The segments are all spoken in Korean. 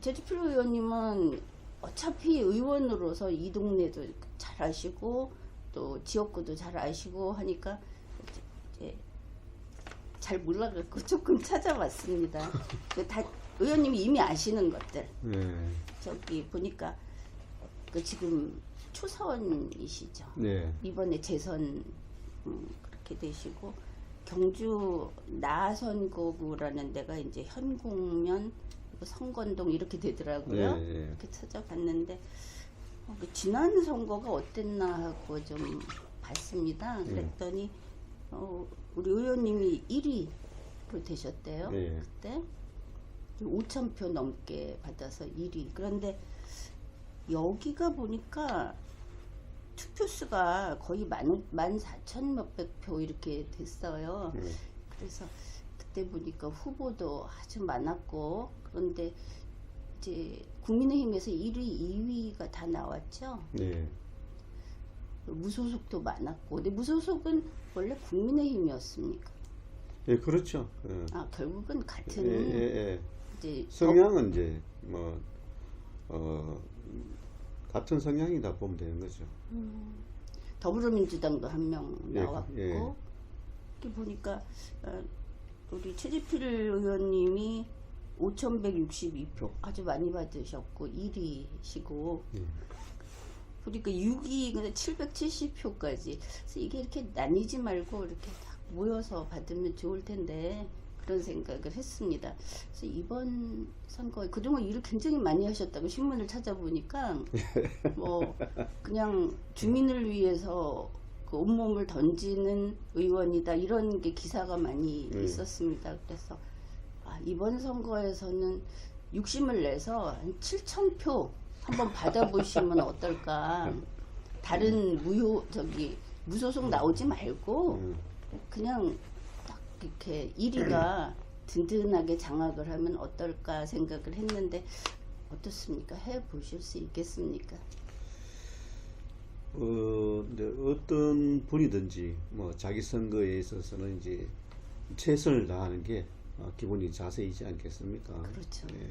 제주필 의원님은 어차피 의원으로서 이 동네도 잘 아시고 또 지역구도 잘 아시고 하니까 이제 잘 몰라갖고 조금 찾아봤습니다. 다 의원님이 이미 아시는 것들. 네. 저기 보니까 그 지금 초사원이시죠. 네. 이번에 재선 그렇게 되시고 경주 나선거구라는 데가 이제 현곡면 성건동 이렇게 되더라고요. 네, 네. 이렇게 찾아봤는데 그 지난 선거가 어땠나 하고 좀 봤습니다. 그랬더니 우리 의원님이 1위로 되셨대요. 네. 그때 5,000표 넘게 받아서 1위. 그런데 여기가 보니까 투표수가 거의 14,000 몇백 표 이렇게 됐어요. 그래서 그때 보니까 후보도 아주 많았고, 그런데 이제 국민의힘에서 1위, 2위가 다 나왔죠. 네. 무소속도 많았고, 근데 무소속은 원래 국민의힘이었습니까? 예, 그렇죠. 예. 아, 결국은 같은 예. 이제 성향은 이제 뭐 같은 성향이다 보면 되는 거죠. 더불어민주당도 한 명 예, 나왔고, 예. 이렇게 보니까 우리 최지필 의원님이 5,162표 아주 많이 받으셨고 1위시고, 예. 그러니까 6위 770표까지. 그래서 이게 이렇게 나뉘지 말고 이렇게 딱 모여서 받으면 좋을 텐데 그런 생각을 했습니다. 그래서 이번 선거에 그동안 일을 굉장히 많이 하셨다고 신문을 찾아보니까 뭐 그냥 주민을 위해서 그 온몸을 던지는 의원이다 이런 게 기사가 많이 있었습니다. 그래서 이번 선거에서는 욕심을 내서 한 7,000표 한번 받아보시면 어떨까. 다른 무소속 나오지 말고 그냥 딱 이렇게 1위가 든든하게 장악을 하면 어떨까 생각을 했는데 어떻습니까? 해보실 수 있겠습니까? 근데 어떤 분이든지 뭐 자기 선거에 있어서는 이제 최선을 다하는 게 기본이 자세이지 않겠습니까? 그렇죠. 예.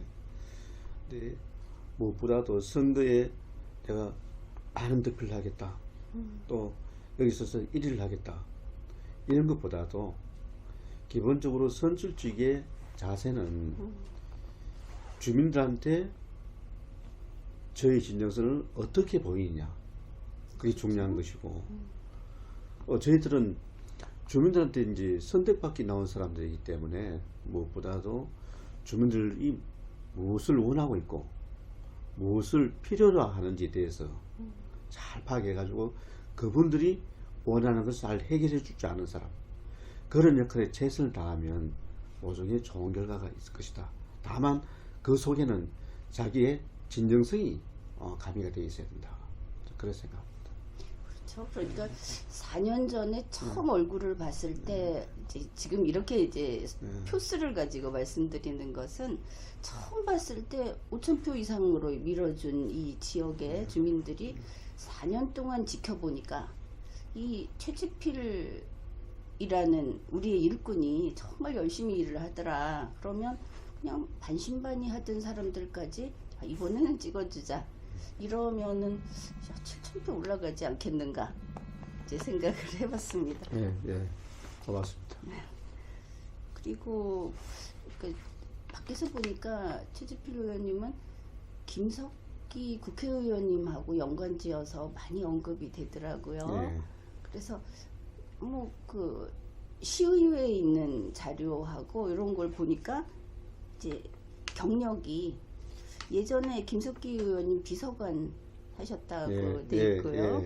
근데 무엇보다도 선거에 내가 많은 득표를 하겠다. 또 여기 있어서 1위를 하겠다. 이런 것보다도 기본적으로 선출직의 자세는 주민들한테 저희 진정성을 어떻게 보이느냐. 그게 중요한 것이고, 저희들은 주민들한테 이제 선택받기 나온 사람들이기 때문에 무엇보다도 주민들이 무엇을 원하고 있고 무엇을 필요로 하는지에 대해서 잘 파악해가지고 그분들이 원하는 것을 잘 해결해 주지 않은 사람, 그런 역할에 최선을 다하면 모종의 좋은 결과가 있을 것이다. 다만 그 속에는 자기의 진정성이 가미가 되어 있어야 된다. 그런 생각합니다. 그렇죠. 그러니까 4년 전에 처음 얼굴을 봤을 때 이제 지금 이렇게 이제 표수를 가지고 말씀드리는 것은 처음 봤을 때 5,000표 이상으로 밀어준 이 지역의 주민들이 4년 동안 지켜보니까 이 최지필이라는 우리의 일꾼이 정말 열심히 일을 하더라. 그러면 그냥 반신반의 하던 사람들까지 이번에는 찍어주자. 이러면은 7,000표 올라가지 않겠는가 이제 생각을 해봤습니다. 예, 고맙습니다. 그리고 그 밖에서 보니까 최지필 의원님은 김석기 국회의원님하고 연관지어서 많이 언급이 되더라고요. 네. 그래서 뭐 그 시의회에 있는 자료하고 이런 걸 보니까 이제 경력이 예전에 김석기 의원님 비서관 하셨다고 돼 있고요.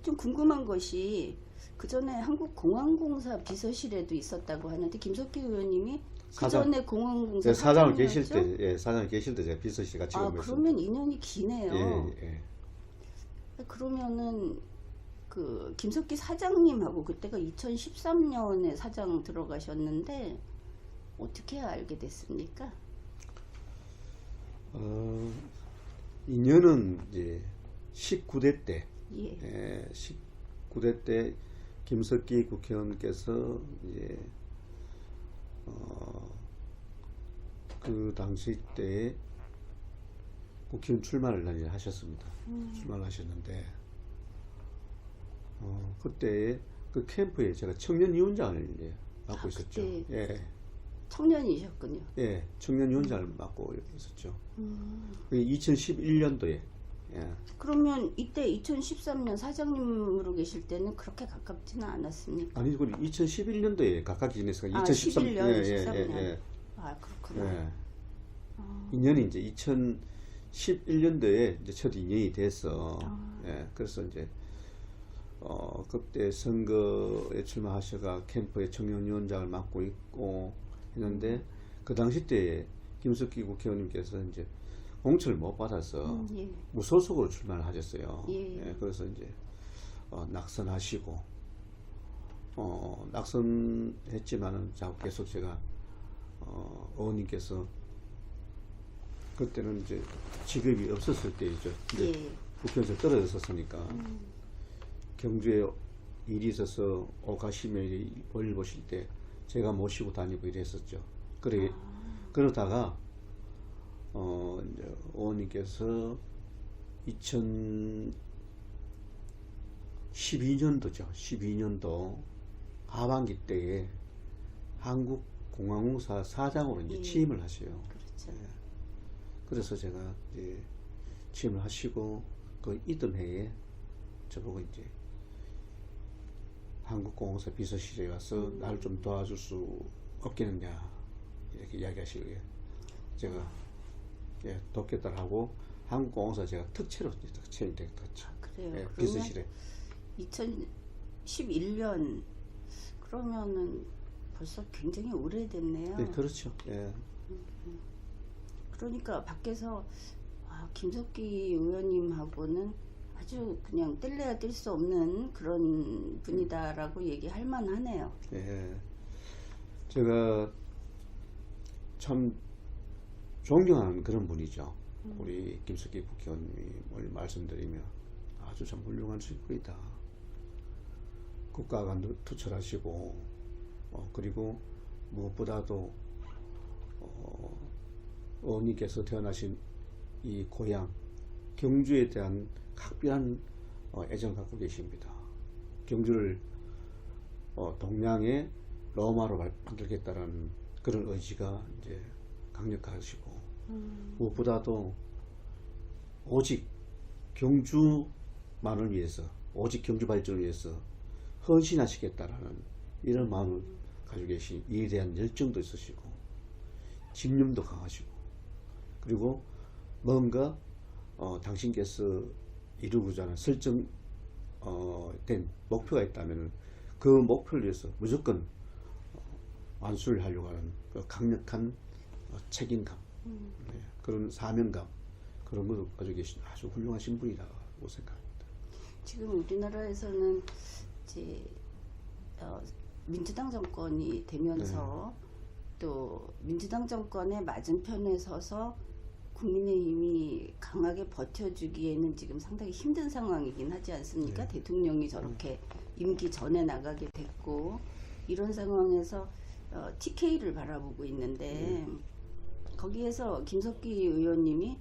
좀 궁금한 것이 그 전에 한국공항공사 비서실에도 있었다고 하는데 김석기 의원님이 그 전에 공항공사 사장을 사장이었죠? 사장 계실 때 제가 비서실 같이 그러면 인연이 기네요. 예. 그러면은 그 김석기 사장님하고 그때가 2013년에 사장 들어가셨는데 어떻게 알게 됐습니까? 인연은 이제 19대 때, 예. 19대 때 김석기 국회의원께서 이제 그 당시 때에 국회의원 출마를 이제 하셨습니다. 출마를 하셨는데 그때 그 캠프에 제가 청년위원장을 이제 맡고 있었죠. 그때 예, 청년이셨군요. 예, 청년위원장을 맡고 있었죠. 2011년도에. 예. 그러면 이때 2013년 사장님으로 계실 때는 그렇게 가깝지는 않았습니까? 아니, 그 2011년도에 가깝게 지냈으니까 2013, 2013년. 예, 13년. 예. 아, 그렇구나. 예. 인연이 이제 2011년도에 이제 첫 인연이 돼서, 예, 그래서 이제, 그때 선거에 출마하셔가 캠프의 청년위원장을 맡고 있고 했는데, 그 당시 때에 김석기 국회의원님께서 이제 공천을 못 받아서 예. 무소속으로 출마를 하셨어요. 예. 예, 그래서 이제, 낙선하시고, 낙선했지만은 자꾸 계속 제가, 의원님께서 그때는 이제 직업이 없었을 때이죠. 예. 국회에서 떨어졌었으니까 경주에 일이 있어서 오가시면 볼일 보실 때 제가 모시고 다니고 이랬었죠. 그러다가 이제 의원님께서 2012년도죠. 12년도 하반기 때에 한국공항공사 사장으로 이제 예. 취임을 하셔요. 그렇죠. 그래서 제가 이제 취임을 하시고 그 이듬 해에 저보고 이제 한국공항사 비서실에 가서 나를 좀 도와줄 수 없겠느냐 이렇게 이야기하시고요. 제가 예, 돕겠다 하고 한국공항사 제가 특채로 채용됐죠. 그래요. 예, 그러면 비서실에. 2011년 그러면은 벌써 굉장히 오래됐네요. 네, 그렇죠. 예. 그러니까 밖에서 김석기 의원님하고는 아주 그냥 뗄래야 뗄 수 없는 그런 분이다라고 얘기할 만하네요. 예. 제가 참 존경하는 그런 분이죠. 우리 김석기 국회의원님을 말씀드리면 아주 참 훌륭한 분이다. 국가가 투철하시고 그리고 무엇보다도 의원님께서 태어나신 이 고향 경주에 대한 각별한 애정을 갖고 계십니다. 경주를 동양의 로마로 만들겠다라는 그런 의지가 이제 강력하시고 무엇보다도 오직 경주만을 위해서 오직 경주 발전을 위해서 헌신하시겠다라는 이런 마음을 가지고 계신 이에 대한 열정도 있으시고 집념도 강하시고 그리고 뭔가 당신께서 이루고자 하는 설정된 목표가 있다면 그 목표를 위해서 무조건 완수를 하려고 하는 그 강력한 책임감, 네, 그런 사명감 그런 것을 가지고 계신 아주 훌륭하신 분이라고 생각합니다. 지금 우리나라에서는 이제 민주당 정권이 되면서 또 민주당 정권의 맞은편에 서서 국민의힘이 강하게 버텨주기에는 지금 상당히 힘든 상황이긴 하지 않습니까? 대통령이 저렇게 임기 전에 나가게 됐고 이런 상황에서 TK를 바라보고 있는데 거기에서 김석기 의원님이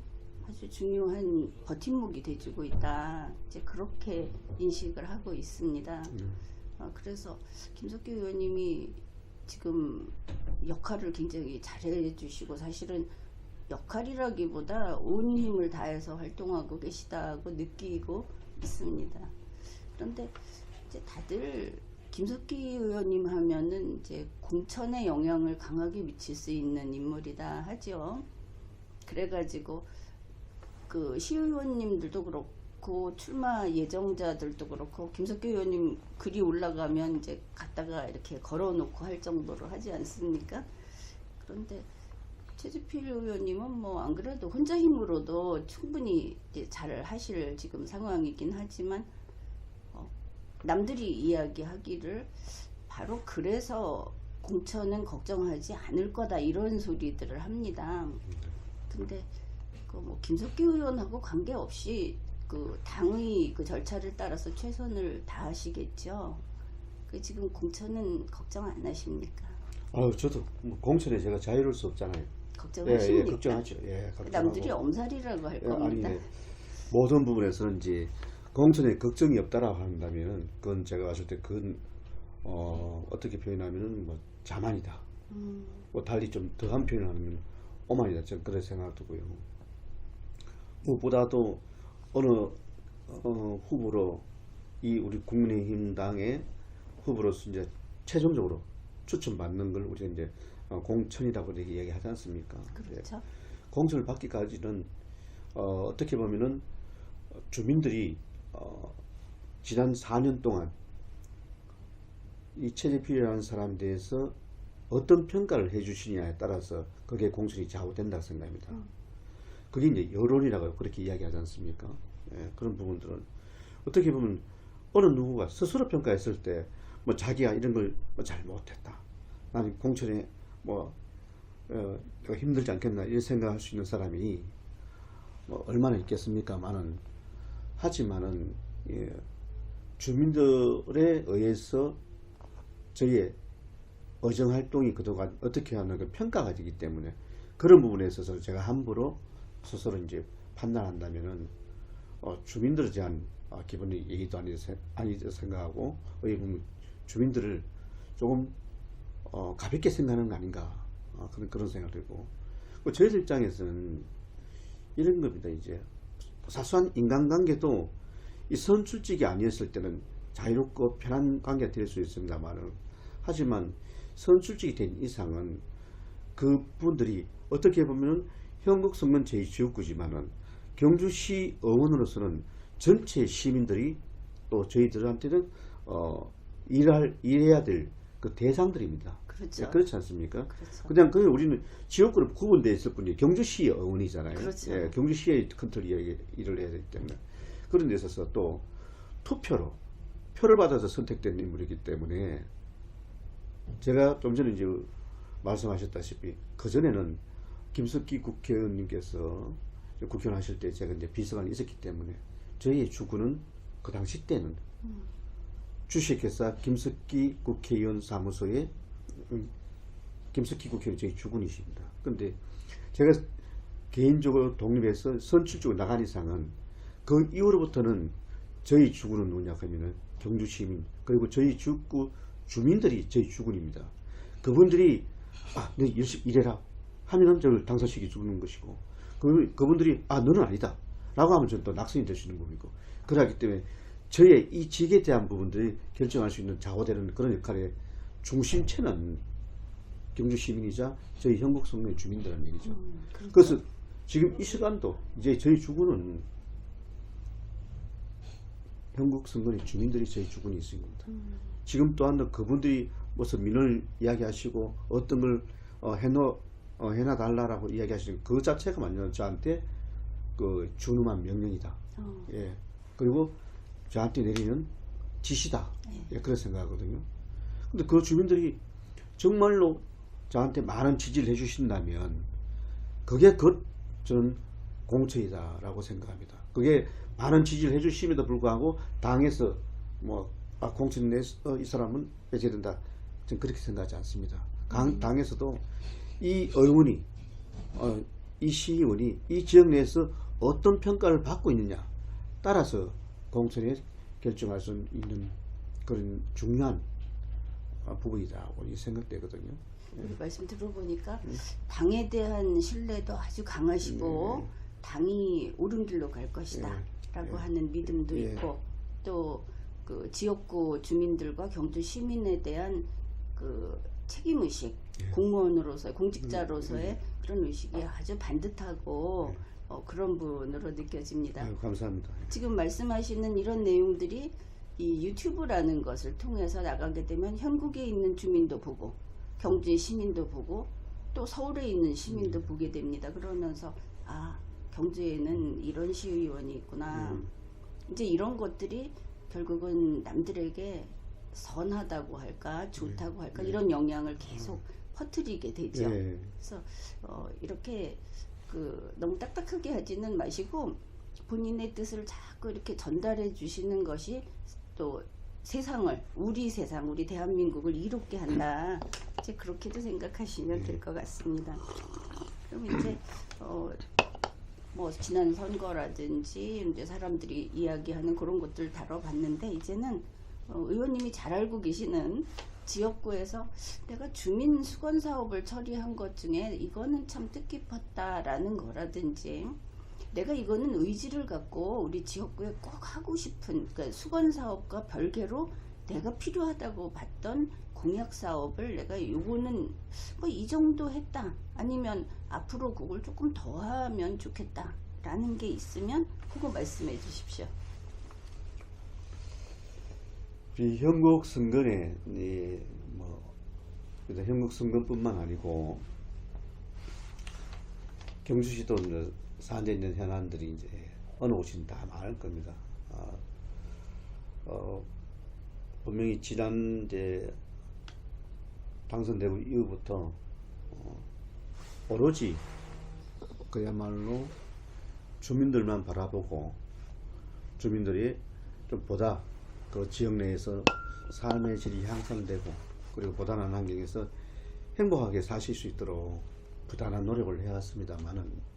아주 중요한 버팀목이 돼주고 있다. 이제 그렇게 인식을 하고 있습니다. 그래서 김석기 의원님이 지금 역할을 굉장히 잘해 주시고 사실은 역할이라기보다 온 힘을 다해서 활동하고 계시다고 느끼고 있습니다. 그런데 이제 다들 김석기 의원님 하면은 이제 공천에 영향을 강하게 미칠 수 있는 인물이다 하죠. 그래가지고 그 시의원님들도 그렇고 출마 예정자들도 그렇고 김석기 의원님 글이 올라가면 이제 갖다가 이렇게 걸어놓고 할 정도로 하지 않습니까? 그런데 최주필 의원님은 뭐 안 그래도 혼자 힘으로도 충분히 이제 잘 하실 지금 상황이긴 하지만 남들이 이야기하기를 바로 그래서 공천은 걱정하지 않을 거다 이런 소리들을 합니다. 근데 그 뭐 김석기 의원하고 관계없이 그 당의 그 절차를 따라서 최선을 다하시겠죠. 그 지금 공천은 걱정 안 하십니까? 저도 뭐 공천에 제가 자유로울 수 없잖아요. 걱정하십니까? 걱정하죠. 예, 걱정하고. 남들이 엄살이라고 할 겁니다. 아니, 모든 부분에서는 이제 공천에 걱정이 없다라고 한다면 그건 제가 봤을 때 그건 어떻게 표현하면은 뭐 자만이다. 뭐 달리 좀 더한 표현을 하면 오만이다. 저는 그런 생각을 두고요. 무엇보다도 어느 후보로 이 우리 국민의힘 당의 후보로서 이제 최종적으로 추천받는 걸 우리가 이제 공천이라고 이렇게 얘기하지 않습니까? 그렇죠. 공천을 받기까지는 어떻게 보면은 주민들이 지난 4년 동안 이 최재필이라는 사람에 대해서 어떤 평가를 해주시냐에 따라서 그게 공천이 좌우된다고 생각합니다. 그게 이제 여론이라고 그렇게 이야기하지 않습니까? 예, 그런 부분들은 어떻게 보면 어느 누구가 스스로 평가했을 때 뭐 자기가 이런 걸 뭐 잘 못했다. 나는 공천에 뭐 내가 힘들지 않겠나 이런 생각할 수 있는 사람이 뭐 얼마나 있겠습니까만은 하지만은 예, 주민들에 의해서 저희의 의정 활동이 그동안 어떻게 하는 그 평가가 되기 때문에 그런 부분에 있어서 제가 함부로 스스로 이제 판단한다면은 주민들에 대한 기본의 얘기도 아니죠 생각하고 어떻게 보면 주민들을 조금 가볍게 생각하는 거 아닌가 그런 생각이 들고 저희들 입장에서는 이런 겁니다. 이제 사소한 인간관계도 이 선출직이 아니었을 때는 자유롭고 편한 관계가 될 수 있습니다만 하지만 선출직이 된 이상은 그분들이 어떻게 보면 현국성면 제2지역구지만은 경주시 의원으로서는 전체 시민들이 또 저희들한테는 일해야 될 그 대상들입니다. 그렇죠. 네, 그렇지 않습니까? 그렇죠. 그냥 그 우리는 지역구로 구분되어 있을 뿐이에요. 경주시 의원이잖아요. 그렇죠. 예, 경주시의 컨트롤 일을 해야 되기 때문에 그런 데 있어서 또 투표로 표를 받아서 선택된 인물이기 때문에 제가 좀 전에 이제 말씀하셨다시피 그 전에는 김석기 국회의원님께서 국회의원 하실 때 제가 이제 비서관이 있었기 때문에 저희의 주구는 그 당시 때는 주식회사 김석기 국회의원 사무소의 김석기 국회의원 저희 주군이십니다. 그런데 제가 개인적으로 독립해서 선출직으로 나간 이상은 그 이후로부터는 저희 주군은 누구냐 하면은 경주시민 그리고 저희 주구 주민들이 저희 주군입니다. 그분들이 너 열심히 일해라 하면은 저를 당선시켜 주는 것이고 그분들이 너는 아니다 라고 하면 저는 또 낙선이 될 수 있는 부분이고 그러기 때문에 저의 이 직에 대한 부분들이 결정할 수 있는 좌우되는 그런 역할의 중심체는 경주시민이자 저희 현국성내 주민들이라는 얘기죠. 그렇죠. 그래서 지금 이 시간도 이제 저희 주군은 현국성내 주민들이 저희 주군이 있습니다. 지금 또한 그분들이 무슨 민원을 이야기하시고 어떤 걸 해놔달라고 이야기하시는 그 자체가 완전 저한테 그 준엄한 명령이다. 예. 그리고 저한테 내리는 지시다. 예, 그런 생각하거든요. 근데 그 주민들이 정말로 저한테 많은 지지를 해주신다면 그게 저는 공천이다라고 생각합니다. 그게 많은 지지를 해주심에도 불구하고 당에서 공천 내서 이 사람은 배제된다. 저는 그렇게 생각하지 않습니다. 당에서도 이 의원이 이 시의원이 이 지역 내에서 어떤 평가를 받고 있느냐 따라서 공천에 결정할 수 있는 그런 중요한 부분이라고 생각되거든요. 말씀 들어보니까 당에 대한 신뢰도 아주 강하시고 당이 옳은 길로 갈 것이다 라고 하는 믿음도 있고 또 그 지역구 주민들과 경주 시민에 대한 그 책임의식 공무원으로서 공직자로서의 그런 의식이 아주 반듯하고 그런 분으로 느껴집니다. 감사합니다. 지금 말씀하시는 이런 내용들이 이 유튜브라는 것을 통해서 나가게 되면 현국에 있는 주민도 보고 경주의 시민도 보고 또 서울에 있는 시민도 보게 됩니다. 그러면서 경주에는 이런 시의원이 있구나. 이제 이런 것들이 결국은 남들에게 선하다고 할까 좋다고 할까 이런 영향을 계속 퍼뜨리게 되죠. 그래서 이렇게 너무 딱딱하게 하지는 마시고 본인의 뜻을 자꾸 이렇게 전달해 주시는 것이 또 세상을 우리 세상 우리 대한민국을 이롭게 한다. 이제 그렇게도 생각하시면 될 것 같습니다. 그럼 이제 뭐 지난 선거라든지 이제 사람들이 이야기하는 그런 것들 다뤄봤는데 이제는 의원님이 잘 알고 계시는 지역구에서 내가 주민 수건 사업을 처리한 것 중에 이거는 참 뜻깊었다라는 거라든지 내가 이거는 의지를 갖고 우리 지역구에 꼭 하고 싶은 그러니까 수건 사업과 별개로 내가 필요하다고 봤던 공약 사업을 내가 요거는 뭐 이 정도 했다 아니면 앞으로 그걸 조금 더 하면 좋겠다 라는 게 있으면 그거 말씀해 주십시오. 이 현국 선거에 뭐 현국 선거뿐만 아니고 경주시도 산재 있는 현안들이 이제 어느 곳이든 다 많을 겁니다. 분명히 지난 이제 당선되고 이후부터 오로지 그야말로 주민들만 바라보고 주민들이 좀 보다 그 지역 내에서 삶의 질이 향상되고 그리고 보다는 환경에서 행복하게 사실 수 있도록 부단한 노력을 해왔습니다만은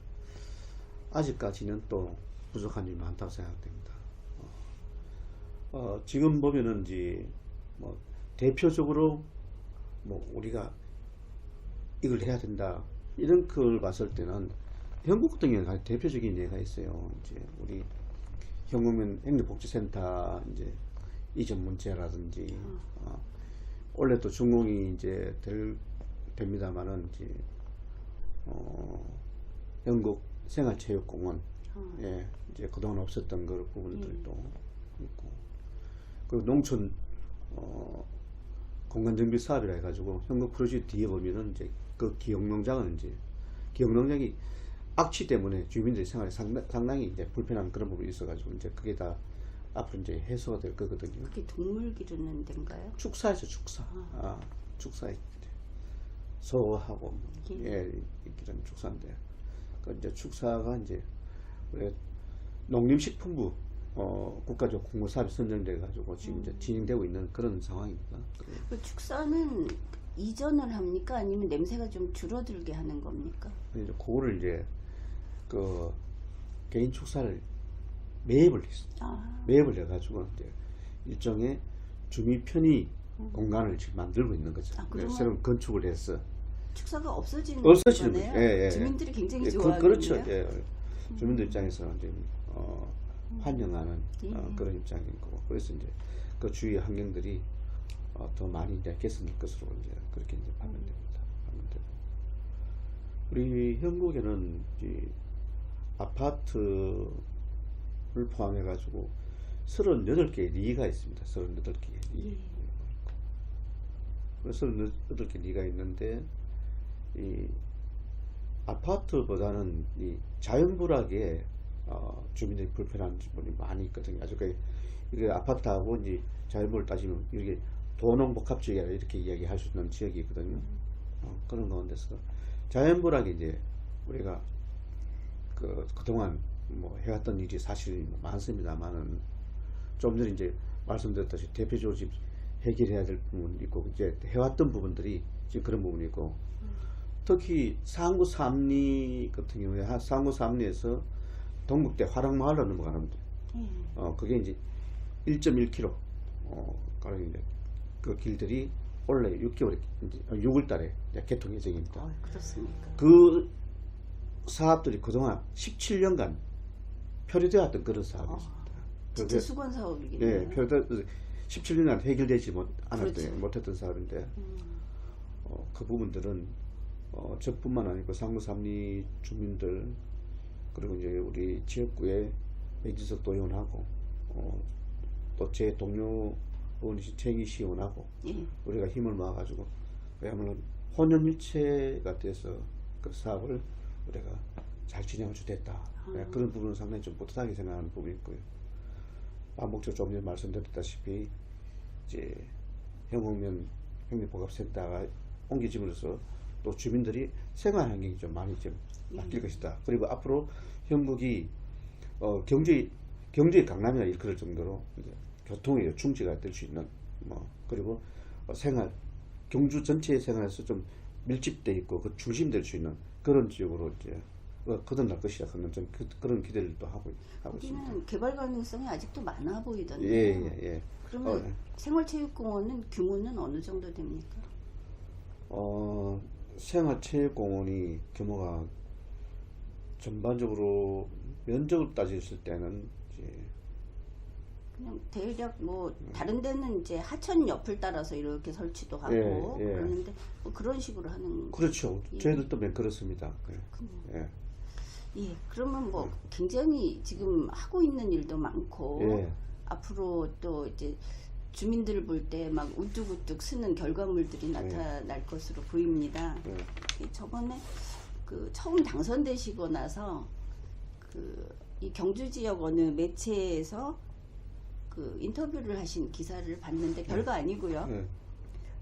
아직까지는 또 부족한 점이 많다고 생각됩니다. 지금 보면은 이제 뭐 대표적으로 뭐 우리가 이걸 해야 된다 이런 걸 봤을 때는 현국 같은 경우에 대표적인 예가 있어요. 이제 우리 현국면 행정복지센터 이제 이전 문제라든지 원래 또 준공이 이제 됩니다만은 이제 현국 생활체육공원 예 이제 그동안 없었던 그 부분들도 있고 그리고 농촌 공간정비 사업이라 해가지고 현국 프로젝트 뒤에 보면은 이제 그 기억농장은 이제 기억농장이 악취 때문에 주민들의 생활에 상당히 이제 불편한 그런 부분이 있어가지고 이제 그게 다 앞으로 이제 해소가 될 거거든요. 그게 동물 기르는 데인가요? 축사에서 축사. 축사에 소하고 예 이런 축사인데 그 이제 축사가 이제 우리 농림식품부 국가적 공모 사업이 선정돼 가지고 지금 이제 진행되고 있는 그런 상황입니다. 그 축사는 이전을 합니까? 아니면 냄새가 좀 줄어들게 하는 겁니까? 이제 그거를 이제 그 개인 축사를 매입을 했어요. 매입을 해가지고 이제 일종의 주민 편의 공간을 지금 만들고 있는 거죠. 새로운 건축을 해서 축사가 없어지는 거네요. 예. 주민들이 굉장히 예, 좋아하겠네요. 그렇죠. 예. 주민들 입장에서 이제 환영하는 그런 입장인 거고 그래서 이제 그 주위 환경들이 더 많이 이제 개선될 것으로 이제 그렇게 이제 보면 됩니다. 우리 현국에는 이 아파트를 포함해 가지고 38개의 리가 있습니다. 38개의 리. 그래서 38개 리가 있는데 이 아파트보다는 이 자연불하게 주민들이 불편한 부분이 많이 있거든요. 아주 이게 아파트하고 이제 자연불을 따지면 이게 도농복합지역이라 이렇게 이야기할 수 있는 지역이 있거든요. 그런 가운데서 자연불하게 이제 우리가 그동안 뭐 해왔던 일이 사실 많습니다만은 좀 전에 이제 말씀드렸다시피 대표적으로 지금 해결해야 될 부분이 있고 이제 해왔던 부분들이 지금 그런 부분이 있고 특히 상구 삼리 같은 경우에 상구 삼리에서 동국대 화랑마을로 넘어가는 그게 이제 1.1km 가량 이제 그 길들이 원래 6개월에 이제 6월달에 개통 예정입니다. 그렇습니까? 그 사업들이 그동안 17년간 표류되었던 그런 사업이었습니다. 진짜 수건 사업이겠네요. 예, 17년간 해결되지 그렇죠. 못했던 사업인데 그 부분들은 저뿐만 아니고 상무 삼리 주민들 그리고 이제 우리 지역구의 백지석도 의원하고 또 제 동료 의원이신 최희시 의원하고 우리가 힘을 모아가지고 그야말로 혼연일체가 돼서 그 사업을 우리가 잘 진행할 수 됐다. 그런 부분은 상당히 좀 뿌듯하게 생각하는 부분이 있고요. 반복적으로 좀 전에 말씀드렸다시피 이제 현국면 행정복합센터가 옮겨짐으로써 또 주민들이 생활 환경이 좀 많이 좀 바뀔 것이다. 그리고 앞으로 현국이 경제의 강남이라 일컬을 정도로 이제 교통의 요충지가 될 수 있는 그리고 경주 전체의 생활에서 좀 밀집돼 있고 그 중심 될 수 있는 그런 지역으로 이제 거듭날 것이다 하는 좀 그런 기대를 또 하고 있습니다. 거기는 개발 가능성이 아직도 많아 보이던데요. 예. 그러면 생활체육공원은 규모는 어느 정도 됩니까? 생활체육공원이 규모가 전반적으로 면적을 따졌을 때는 이제 그냥 대략 뭐 다른 데는 이제 하천 옆을 따라서 이렇게 설치도 하고 예. 그러는데 뭐 그런 식으로 하는. 그렇죠. 예. 저희들도 맨 그렇습니다. 그렇군요. 예. 예, 그러면 뭐 굉장히 지금 하고 있는 일도 많고 예. 앞으로 또 이제 주민들 볼 때 막 우뚝우뚝 쓰는 결과물들이 나타날 것으로 보입니다. 저번에 그 처음 당선되시고 나서 그 이 경주 지역 어느 매체에서 그 인터뷰를 하신 기사를 봤는데 별거 아니고요.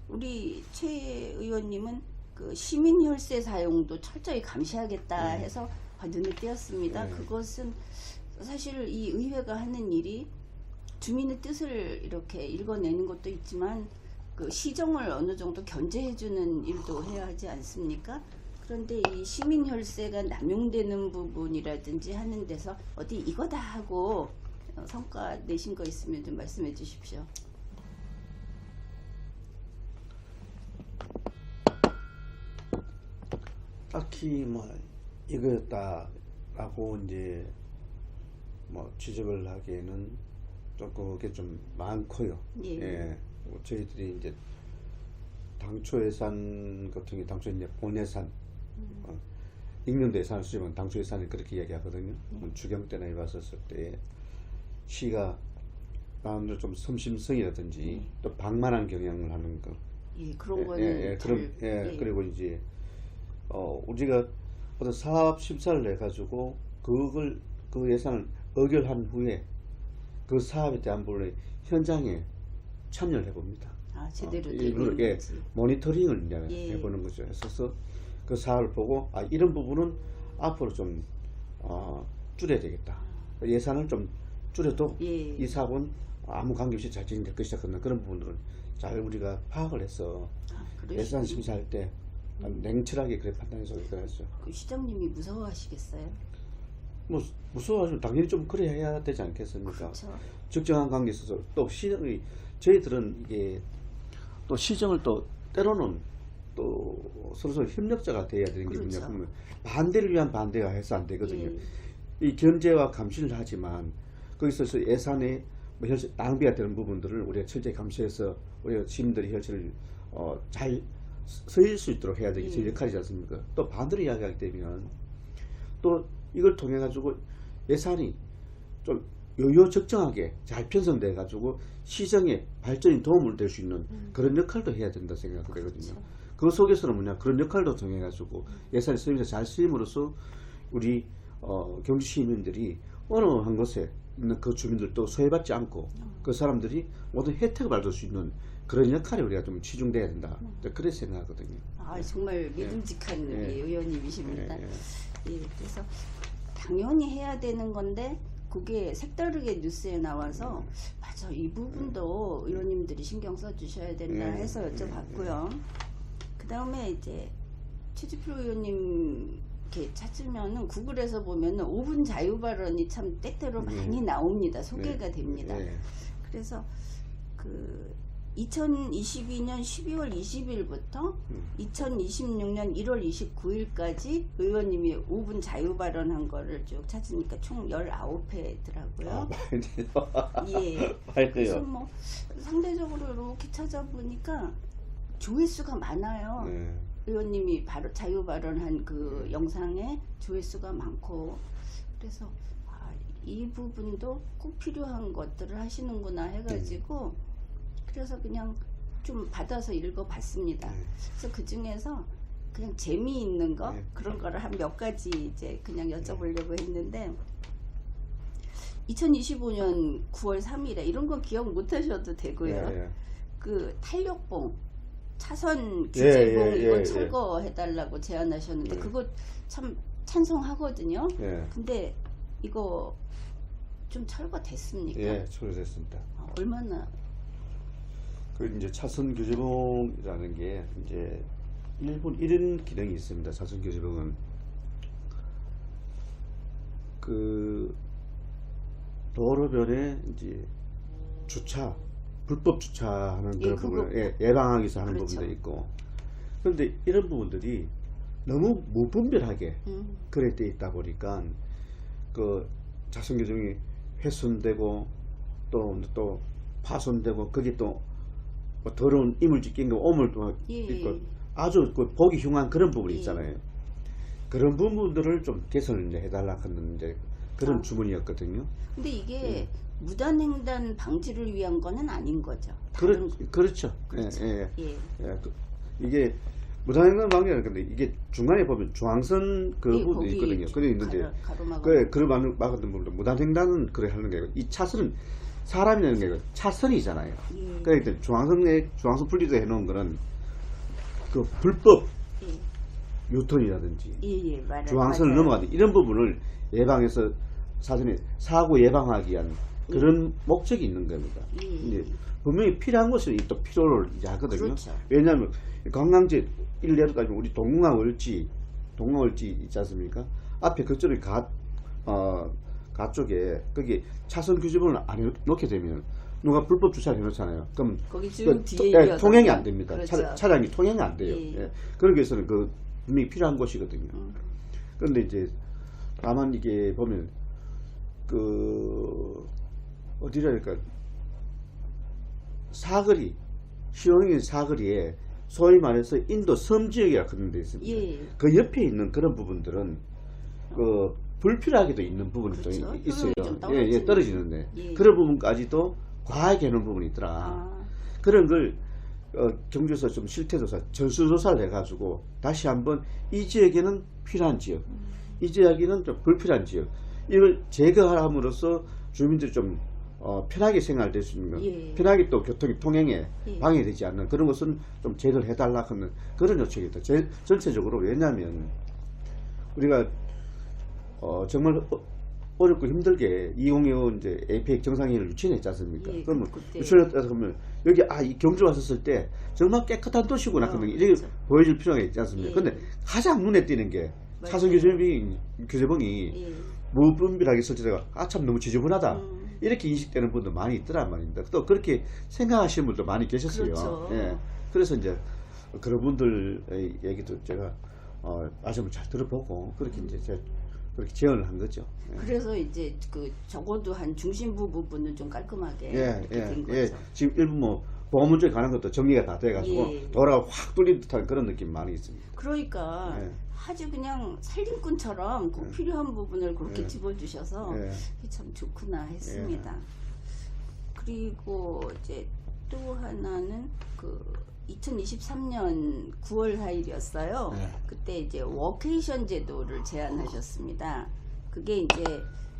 우리 최 의원님은 그 시민 혈세 사용도 철저히 감시하겠다 해서 눈에 띄었습니다. 그것은 사실 이 의회가 하는 일이 주민의 뜻을 이렇게 읽어내는 것도 있지만 그 시정을 어느 정도 견제해주는 일도 해야 하지 않습니까? 그런데 이 시민 혈세가 남용되는 부분이라든지 하는 데서 어디 이거다 하고 성과 내신 거 있으면 좀 말씀해 주십시오. 딱히 뭐 이거였다라고 이제 뭐 지적을 하기에는 좀 그게 좀 많고요. 예. 뭐 저희들이 이제 당초 예산 같은 게 당초 이제 본 예산, 익명도 예산을 쓰지만 당초 예산이 그렇게 이야기하거든요. 주경 때나 해봤었을 때 시가 마음대로 좀 섬심성이라든지 또 방만한 경향을 하는 거. 예, 그런 거는 그리고 이제 우리가 어떤 사업 심사를 해가지고 그 예산을 의결한 후에 그 사업에 대한 부분을 현장에 참여를 해봅니다. 아, 제대로 되고 모니터링을 이제 해보는 거죠. 그래서 그 사업을 보고 이런 부분은 앞으로 좀 줄여야 되겠다. 예산을 좀 줄여도 이 사업은 아무 관계없이 잘 진행될 것이다. 그런 부분들은 잘 우리가 파악을 해서 예산 심사할 때 냉철하게 그래 판단해서 그랬죠. 그 시장님이 무서워하시겠어요? 뭐 무서워하시면 당연히 좀 그래야 해야 되지 않겠습니까? 그렇죠. 적정한 관계에 있어서 또 시정이 저희들은 이게 또 시정을 또 때로는 또 서로 협력자가 돼야 되는 게 뭐냐 하면 반대를 위한 반대가 해서 안 되거든요. 이 견제와 감시를 하지만 거기서 예산에 뭐 낭비가 되는 부분들을 우리가 철저히 감시해서 우리가 시민들의 혈세를 잘 쓰일 수 있도록 해야 되는 게 저희 역할이지 않습니까? 또 반대로 이야기하게 되면 또 이걸 통해 가지고 예산이 좀 요요적정하게 잘 편성돼 가지고 시정에 발전에 도움을 될 수 있는 그런 역할도 해야 된다 생각하거든요. 그 속에서는 뭐냐 그런 역할도 통해 가지고 예산이 쓰임에서 잘 쓰임으로써 우리 경주 시민들이 어느 한 곳에 있는 그 주민들도 소외받지 않고 그 사람들이 모든 혜택을 받을 수 있는 그런 역할에 우리가 좀 치중돼야 된다. 그렇게 생각하거든요. 아, 정말 믿음직한 의원님이십니다. 그래서 당연히 해야 되는 건데 그게 색다르게 뉴스에 나와서 맞아, 이 부분도 의원님들이 신경 써주셔야 된다 해서 여쭤봤고요. 그 다음에 이제 최지필 의원님 이렇게 찾으면은 구글에서 보면은 5분 자유 발언이 참 때때로 많이 나옵니다. 소개가 됩니다. 그래서 그 2022년 12월 20일부터 2026년 1월 29일까지 의원님이 5분 자유 발언한 거를 쭉 찾으니까 총 19회더라고요. 그래서 뭐 상대적으로 이렇게 찾아보니까 조회수가 많아요. 의원님이 바로 자유 발언한 그 영상에 조회수가 많고, 그래서 이 부분도 꼭 필요한 것들을 하시는구나 해가지고 그래서 그냥 좀 받아서 읽어봤습니다. 그래서 그 중에서 그냥 재미있는 거 그런 거를 한 몇 가지 이제 그냥 여쭤보려고 했는데 2025년 9월 3일에 이런 건 기억 못 하셔도 되고요. 그 탄력봉 차선 규제봉 이거 철거해달라고 제안하셨는데 그거 참 찬성하거든요. 근데 이거 좀 철거됐습니까? 철거됐습니다. 얼마나? 그 이제 차선 규제봉이라는 게 이제 일본 이런 기능이 있습니다. 차선 규제봉은 그 도로변에 이제 불법 주차하는 그런 부분을 예방하기 위해서 하는 그렇죠. 부분도 있고, 그런데 이런 부분들이 너무 무분별하게 그래 돼 있다 보니까 그 자선 규정이 훼손되고 또 파손되고, 거기 또뭐 더러운 이물질 낀 거 오물도 있고 아주 그 보기 흉한 그런 부분이 있잖아요. 그런 부분들을 좀 개선을 이제 해달라 하는 이제 그런 주문이었거든요. 근데 이게 무단횡단 방지를 위한 거는 아닌 거죠. 그렇죠. 그렇죠. 이게 무단횡단 방지라는 건데, 이게 중간에 보면 중앙선 그 부분도 있거든요. 그게 있는데, 그걸 막았던 부분도 무단횡단은 그래 하는 게, 이 차선은 사람이라는 게 차선이잖아요. 그러니까 중앙선 분리도 해놓은 거는 그 불법 유턴이라든지 중앙선을 넘어가는 이런 부분을 예방해서 사전에 사고 예방하기 위한 그런 목적이 있는 겁니다. 이제 분명히 필요한 것은 또 필요를 이제 하거든요. 그렇죠. 왜냐하면 관광지 일례로 따지면 우리 동궁항 월지 있지 않습니까? 앞에 그쪽에 가쪽에 거기 차선 규제본을 안 해놓게 되면 누가 불법 주차를 해놓잖아요. 그럼 거기 쭉 뒤에 통행이 안 됩니다. 그렇죠. 차량이 통행이 안 돼요. 그러기 위해서는 그 분명히 필요한 곳이거든요. 그런데 이제 다만 이게 보면 그 어디랄까 사거리 시흥인 사거리에 소위 말해서 인도 섬 지역이라 그런 데 있습니다. 그 옆에 있는 그런 부분들은 그 불필요하게도 있는 부분이 또 있어요. 떨어지는데 그런 부분까지도 과하게 해놓은 부분이 있더라. 그런 걸 경주에서 좀 실태조사, 전수조사를 해가지고 다시 한번 이 지역에는 필요한 지역, 이 지역에는 좀 불필요한 지역, 이걸 제거함으로써 주민들이 좀 편하게 생활될 수 있는 것, 편하게 또 통행에 방해되지 않는 그런 것은 좀 제거를 해달라 하는 그런 요청이다. 전체적으로. 왜냐하면 우리가 정말 어렵고 힘들게 2025 이제 APEC 정상회의를 유치했지 않습니까? 그러면 유치했다 그러면 여기 이 경주 왔었을 때 정말 깨끗한 도시구나 그런 이렇게 그렇죠. 보여줄 필요가 있지 않습니까? 근데 가장 눈에 띄는 게 차선 규제봉이 무분별하게 설치되가 참 너무 지저분하다 이렇게 인식되는 분도 많이 있더란 말입니다. 또 그렇게 생각하시는 분도 많이 계셨어요. 그렇죠. 그래서 이제 그런 분들의 얘기도 제가 다시 한번 잘 들어보고 그렇게 이제 제가 그렇게 제언을 한 거죠. 그래서 이제 그 적어도 한 중심부 부분은 좀 깔끔하게 된 거죠. 지금 일부 뭐 보험 문제 관한 것도 정리가 다 돼가지고 도로가 확 뚫린 듯한 그런 느낌 많이 있습니다. 그러니까 아주 그냥 살림꾼처럼 꼭 필요한 부분을 그렇게 집어주셔서 참 좋구나 했습니다. 그리고 이제 또 하나는 그 2023년 9월 4일이었어요. 그때 이제 워케이션 제도를 제안하셨습니다. 그게 이제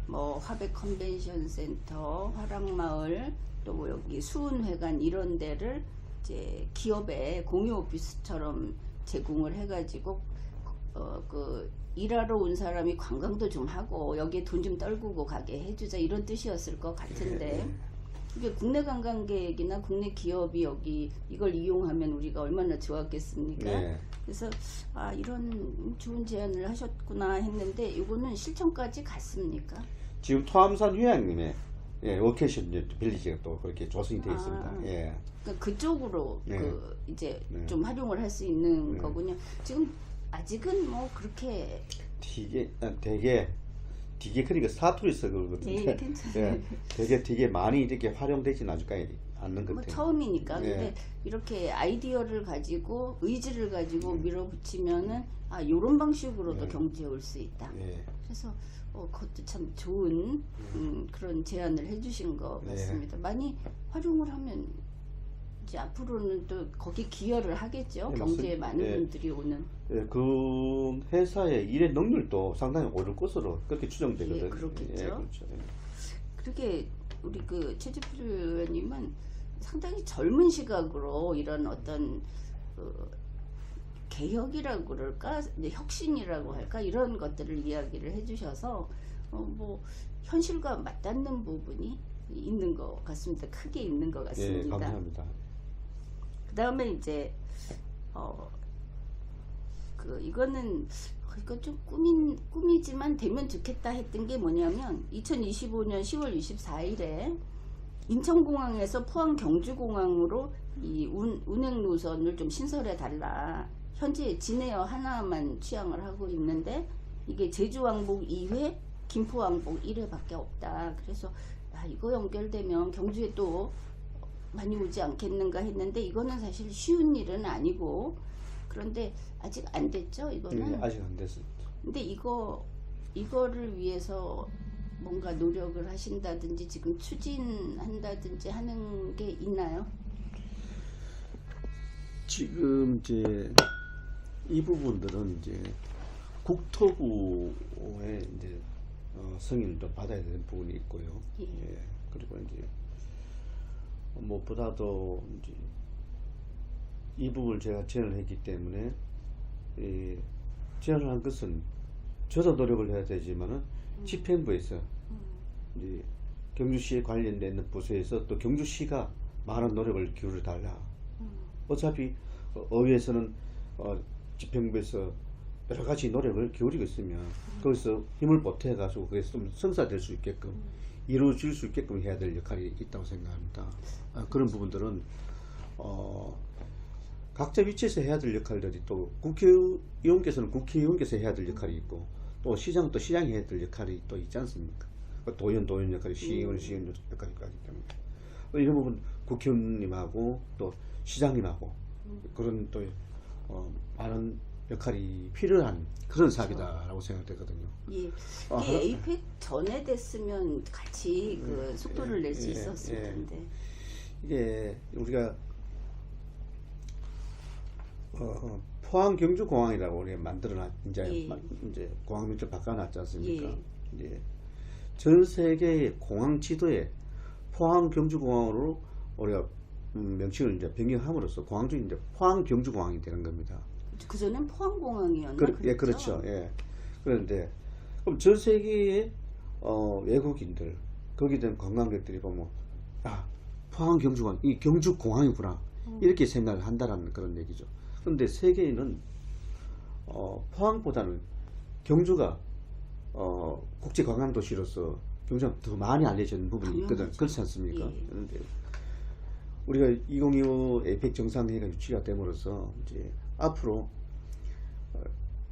뭐 화백 컨벤션 센터, 화랑마을, 또 뭐 여기 수운회관 이런 데를 이제 기업의 공유 오피스처럼 제공을 해가지고 그 일하러 온 사람이 관광도 좀 하고 여기에 돈 좀 떨구고 가게 해주자 이런 뜻이었을 것 같은데. 이게 국내 관광객이나 국내 기업이 여기 이걸 이용하면 우리가 얼마나 좋았겠습니까? 그래서 이런 좋은 제안을 하셨구나 했는데 이거는 실천까지 갔습니까? 지금 토암산 휴양림에 워케이션 빌리지가 또 그렇게 조성이 되어 있습니다. 그러니까 그쪽으로 이제 좀 활용을 할 수 있는 거군요. 지금 아직은 뭐 그렇게 되게 그러니까 사투리 써 그러거든요. 되게 많이 이렇게 활용되지는 않는 것 같아요. 처음이니까. 근데 이렇게 아이디어를 가지고 의지를 가지고 밀어붙이면은 요런 방식으로도 경제에 올 수 있다. 그래서 그것도 참 좋은 그런 제안을 해주신 것 같습니다. 많이 활용을 하면 이제 앞으로는 또 거기 기여를 하겠죠. 경제에 많은 분들이 오는. 그 회사의 일의 능률도 상당히 오를 것으로 그렇게 추정되거든요. 그렇겠죠. 그렇죠. 그렇게 우리 그 최지필 의원님은 상당히 젊은 시각으로 이런 어떤 개혁이라고 그럴까, 이제 혁신이라고 할까 이런 것들을 이야기를 해주셔서 뭐 현실과 맞닿는 부분이 있는 것 같습니다. 크게 있는 것 같습니다. 감사합니다. 그 다음에 이제 이거는 그러니까 좀 꿈이지만 되면 좋겠다 했던 게 뭐냐면 2025년 10월 24일에 인천공항에서 포항 경주공항으로 이 운행 노선을 좀 신설해 달라. 현재 진에어 하나만 취항을 하고 있는데 이게 제주왕복 2회, 김포왕복 1회밖에 없다. 그래서 이거 연결되면 경주에 또 많이 오지 않겠는가 했는데 이거는 사실 쉬운 일은 아니고, 그런데 아직 안 됐죠, 이거는. 네, 아직 안 됐습니다. 근데 이거를 위해서 뭔가 노력을 하신다든지 지금 추진한다든지 하는 게 있나요? 지금 이제 이 부분들은 이제 국토부의 이제 승인을 좀 받아야 되는 부분이 있고요. 예. 예. 그리고 이제 무엇보다도 이제 이 부분을 제가 제안을 했기 때문에 제안을 한 것은 저도 노력을 해야 되지만은 집행부에서 이제 경주시에 관련된 부서에서 또 경주시가 많은 노력을 기울여 달라. 어차피 의회에서는 집행부에서 여러 가지 노력을 기울이고 있으면 거기서 힘을 보태 가지고 그게 좀 성사될 수 있게끔 이루어질 수 있게끔 해야 될 역할이 있다고 생각합니다. 그런 부분들은 각자 위치에서 해야 될 역할들이 또 국회의원께서는 국회의원께서 해야 될 역할이 있고 또 시장은 또 시장이 해야 될 역할이 또 있지 않습니까? 도의원 역할이 시의원 역할이 있기 때문에 이런 부분 국회의원님하고 또 시장님하고 그런 또 많은 역할이 필요한 그런 사업이다라고 생각되거든요. 예. 이게 에이펙 전에 됐으면 같이 그 속도를 낼 수 있었을 텐데. 이게 우리가 포항 경주 공항이라고 우리가 만들어놨 이제 공항 명칭 바꿔놨지 않습니까? 이제 전 세계의 공항 지도에 포항 경주 공항으로 우리가 명칭을 이제 변경함으로써 공항 중에 이제 포항 경주 공항이 되는 겁니다. 그 전엔 포항공항이었나? 예, 그렇죠. 예. 그런데 그럼 전 세계의 외국인들 거기 된 관광객들이 보면 포항 경주공항 이 경주 공항이구나 이렇게 생각을 한다라는 그런 얘기죠. 그런데 세계에는 포항보다는 경주가 국제 관광 도시로서 경주가 더 많이 알려진 부분이 있거든. 그렇지 않습니까? 예. 그런데 우리가 2025 에이펙 정상회의가 유치가 됨으로써 이제 앞으로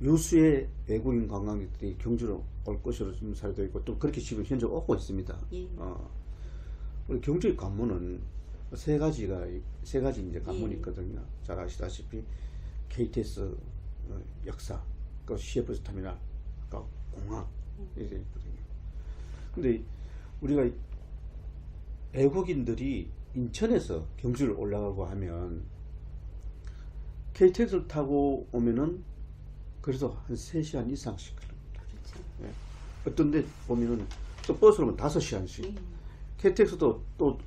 유수의 외국인 관광객들이 경주로 올 것으로 좀 살도 있고 또 그렇게 지금 현재 오고 있습니다. 예. 우리 경주의 관문은 세 가지 이제 관문이 있거든요. 잘 아시다시피 KTX 역사, 그 CFS 터미널, 그 공항 이렇게 있거든요. 근데 우리가 외국인들이 인천에서 경주를 올라가고 하면 KTX를 타고 오면은 그래서 한 3시간 이상씩 걸립니다. 그렇죠. 예. 어떤 데 보면은 또 버스로 오면 5시간씩. KTX도 또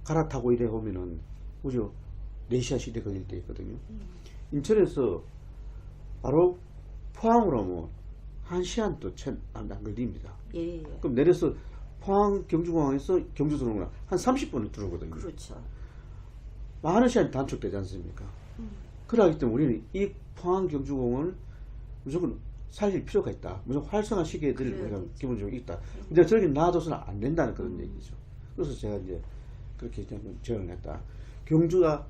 갈아타고 이래 오면은 무려 4시간씩 이래 걸릴 때 있거든요. 인천에서 바로 포항으로 오면 1시간도 채 안 걸립니다. 예. 그럼 내려서 포항 경주공항에서 경주 들어오면 한 30분을 들어오거든요. 그렇죠. 많은 시간이 단축되지 않습니까? 그러기 때문에 우리는 이 포항 경주공원을 무조건 살릴 필요가 있다. 무조건 활성화시켜야 될 우리가 기본적으로 있다. 근데 저렇게 놔둬서는 안 된다는 그런 얘기죠. 그래서 제가 이제 그렇게 제안을 했다. 경주가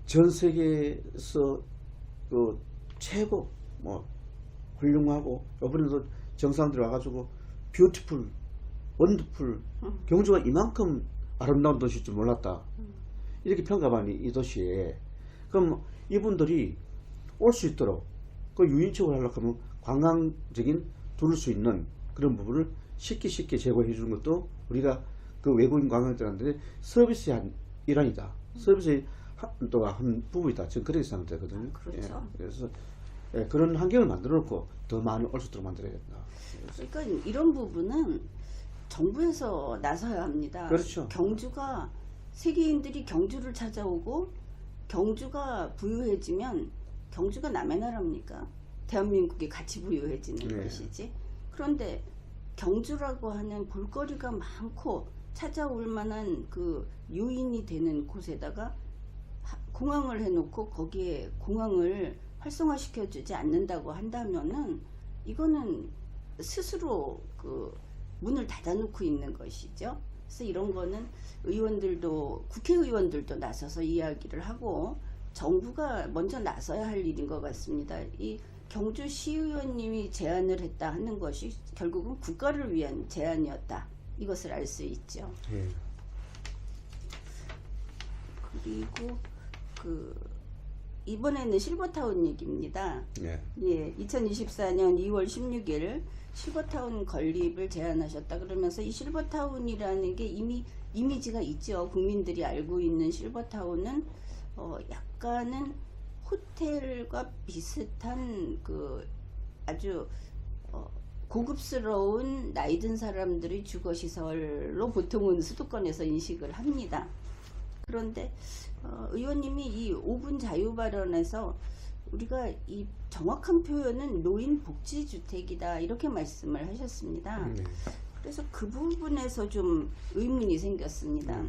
전 세계에서 그 최고 훌륭하고 이번에도 정상들이 와가지고 뷰티풀, 원더풀 경주가 이만큼 아름다운 도시일 줄 몰랐다. 이렇게 평가받는 이 도시에 그럼 이분들이 올 수 있도록 그 유인책을 하려고 하면 관광적인 둘을 수 있는 그런 부분을 쉽게 제공해 주는 것도 우리가 그 외국인 관광객들한테 서비스의 한 일환이다. 서비스의 한 부분이다. 저는 그렇게 생각되거든요. 그렇죠. 그래서 그런 환경을 만들어 놓고 더 많이 올 수 있도록 만들어야 된다. 그러니까 이런 부분은 정부에서 나서야 합니다. 그렇죠. 경주가 세계인들이 경주를 찾아오고 경주가 부유해지면 경주가 남의 나라입니까? 대한민국이 같이 부유해지는 것이지. 그런데 경주라고 하는 볼거리가 많고 찾아올 만한 그 요인이 되는 곳에다가 공항을 해놓고 거기에 공항을 활성화시켜주지 않는다고 한다면은 이거는 스스로 그 문을 닫아놓고 있는 것이죠. 그래서 이런 거는 의원들도 국회의원들도 나서서 이야기를 하고 정부가 먼저 나서야 할 일인 것 같습니다. 이 경주시의원님이 제안을 했다 하는 것이 결국은 국가를 위한 제안이었다. 이것을 알 수 있죠. 예. 그리고 그 이번에는 실버타운 얘기입니다. 예. 예, 2024년 2월 16일 실버타운 건립을 제안하셨다. 그러면서 이 실버타운이라는 게 이미 이미지가 있죠. 국민들이 알고 있는 실버타운은 약간은 호텔과 비슷한 그 아주 고급스러운 나이든 사람들의 주거시설로 보통은 수도권에서 인식을 합니다. 그런데 의원님이 이 5분 자유 발언에서 우리가 이 정확한 표현은 노인 복지주택이다 이렇게 말씀을 하셨습니다. 그래서 그 부분에서 좀 의문이 생겼습니다.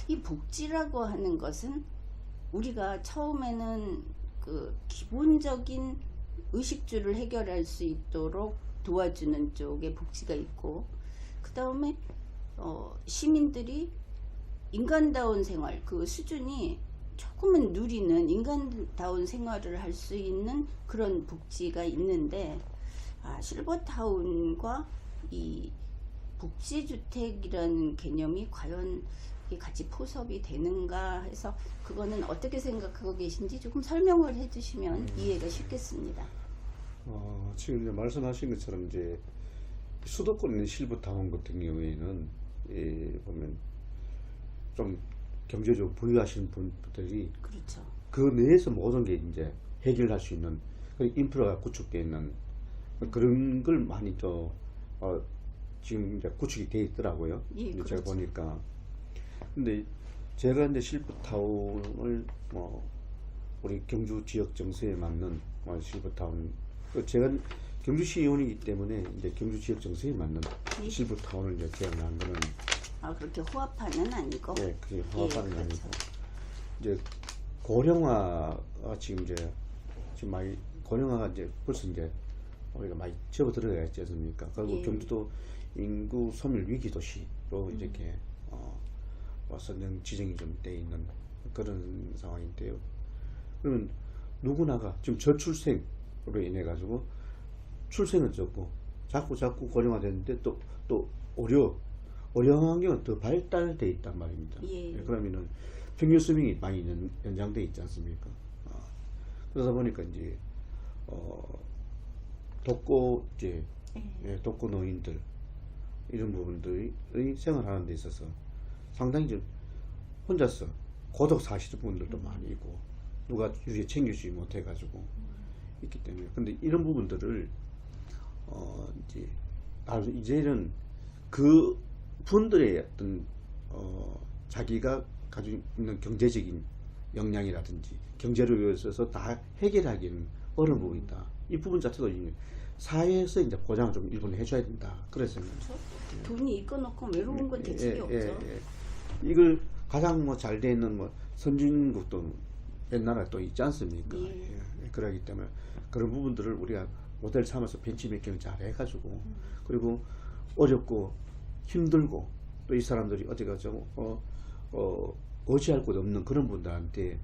이 복지라고 하는 것은 우리가 처음에는 그 기본적인 의식주를 해결할 수 있도록 도와주는 쪽에 복지가 있고, 그 다음에 시민들이 인간다운 생활, 그 수준이 조금은 누리는 인간다운 생활을 할 수 있는 그런 복지가 있는데, 실버타운과 이 복지주택이라는 개념이 과연 같이 포섭이 되는가 해서 그거는 어떻게 생각하고 계신지 조금 설명을 해주시면 이해가 쉽겠습니다. 지금 이제 말씀하신 것처럼 이제 수도권에 있는 실버타운 같은 경우에는 보면 좀 경제적으로 부유하신 분들이 그렇죠. 그 내에서 모든 게 이제 해결할 수 있는 인프라가 구축되어 있는 그런 걸 많이 또 지금 이제 구축이 되어 있더라고요. 예, 제가 그렇죠. 보니까. 근데 제가 이제 실버타운을 우리 경주 지역 정서에 맞는 실버타운, 제가 경주시 의원이기 때문에 이제 경주 지역 정서에 맞는 예. 실버타운을 이제 제안한 거는 그렇게 호화파는 아니고. 네, 그게 화합하는 게 예, 아니고 그렇죠. 이제 고령화가 지금 많이 고령화가 이제 벌써 이제 우리가 많이 접어 들어가 있지 않습니까? 그리고 예. 경주도 인구 소멸 위기 도시로 이렇게 선정 지정이 좀 돼 있는 그런 상황인데요. 그러면 누구나가 지금 저출생으로 인해 가지고 출생은 적고 자꾸 고령화되는데 또 의료 환경은 더 발달돼 있단 말입니다. 예. 그러면은 평균 수명이 많이 연장돼 있지 않습니까? 그러다 보니까 이제 독거 노인들 이런 부분들의 생활하는 데 있어서 상당히 좀 혼자서 고독 사시는 분들도 많이 있고 누가 주위에 챙겨주지 못해 가지고 있기 때문에, 근데 이런 부분들을 이제는 그 분들의 어떤 자기가 가지고 있는 경제적인 역량이라든지 경제력에 있어서 다 해결하기는 어려운 부분이다. 이 부분 자체도 이제 사회에서 이제 보장을 좀 일부는 해줘야 된다. 그래서 그렇죠. 돈이 있고 넣고 외로운 건 대책이 없죠. 이걸 가장 잘 돼 있는 선진국도 옛날에 또 있지 않습니까? 예. 그러기 때문에 그런 부분들을 우리가 모델 삼아서 벤치메이킹을 잘 해가지고 그리고 어렵고 힘들고 또 이 사람들이 어디가서 의지할 곳 없는 그런 분들한테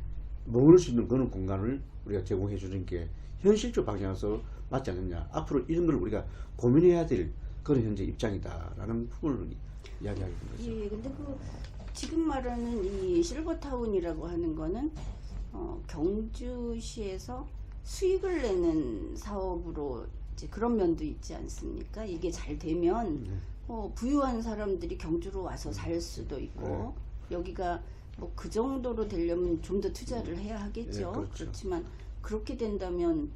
머물 수 있는 그런 공간을 우리가 제공해 주는 게 현실적 방향에서 맞지 않느냐. 앞으로 이런 걸 우리가 고민해야 될 그런 현재 입장이다라는 부분을 이야기하게 된 거죠. 예, 근데 지금 말하는 이 실버타운이라고 하는 거는 경주시에서 수익을 내는 사업으로 이제 그런 면도 있지 않습니까? 이게 잘 되면 부유한 사람들이 경주로 와서 살 수도 있고 여기가 그 정도로 되려면 좀 더 투자를 해야 하겠죠. 그렇죠. 그렇지만 그렇게 된다면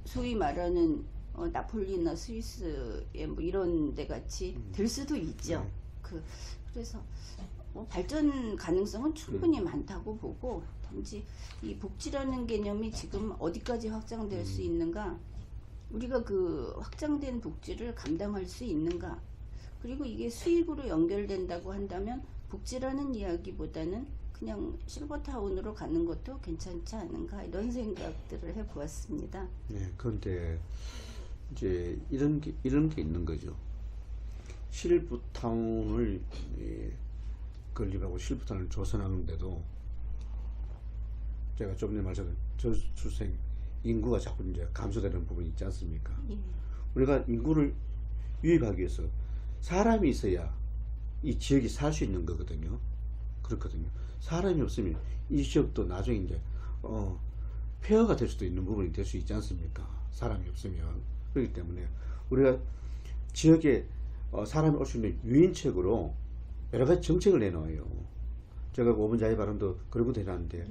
소위 말하는 나폴리나 스위스의 이런 데 같이 될 수도 있죠. 그래서 발전 가능성은 충분히 많다고 보고, 단지 이 복지라는 개념이 지금 어디까지 확장될 수 있는가, 우리가 그 확장된 복지를 감당할 수 있는가, 그리고 이게 수익으로 연결된다고 한다면 복지라는 이야기보다는 그냥 실버타운으로 가는 것도 괜찮지 않은가 이런 생각들을 해보았습니다. 네, 그런데 이제 이런 게 있는 거죠. 실버타운을 건립하고 실버타운을 조성하는데도 제가 좀 전에 말씀드린 저출생 인구가 자꾸 이제 감소되는 부분이 있지 않습니까? 예. 우리가 인구를 유입하기 위해서 사람이 있어야 이 지역이 살 수 있는 거거든요. 그렇거든요. 사람이 없으면 이 지역도 나중에 이제 폐허가 될 수도 있는 부분이 될 수 있지 않습니까? 사람이 없으면. 그렇기 때문에 우리가 지역에 사람이 올 수 있는 유인책으로 여러 가지 정책을 내놓아요. 제가 5번 자유 발언도 그런 것도 해놨는데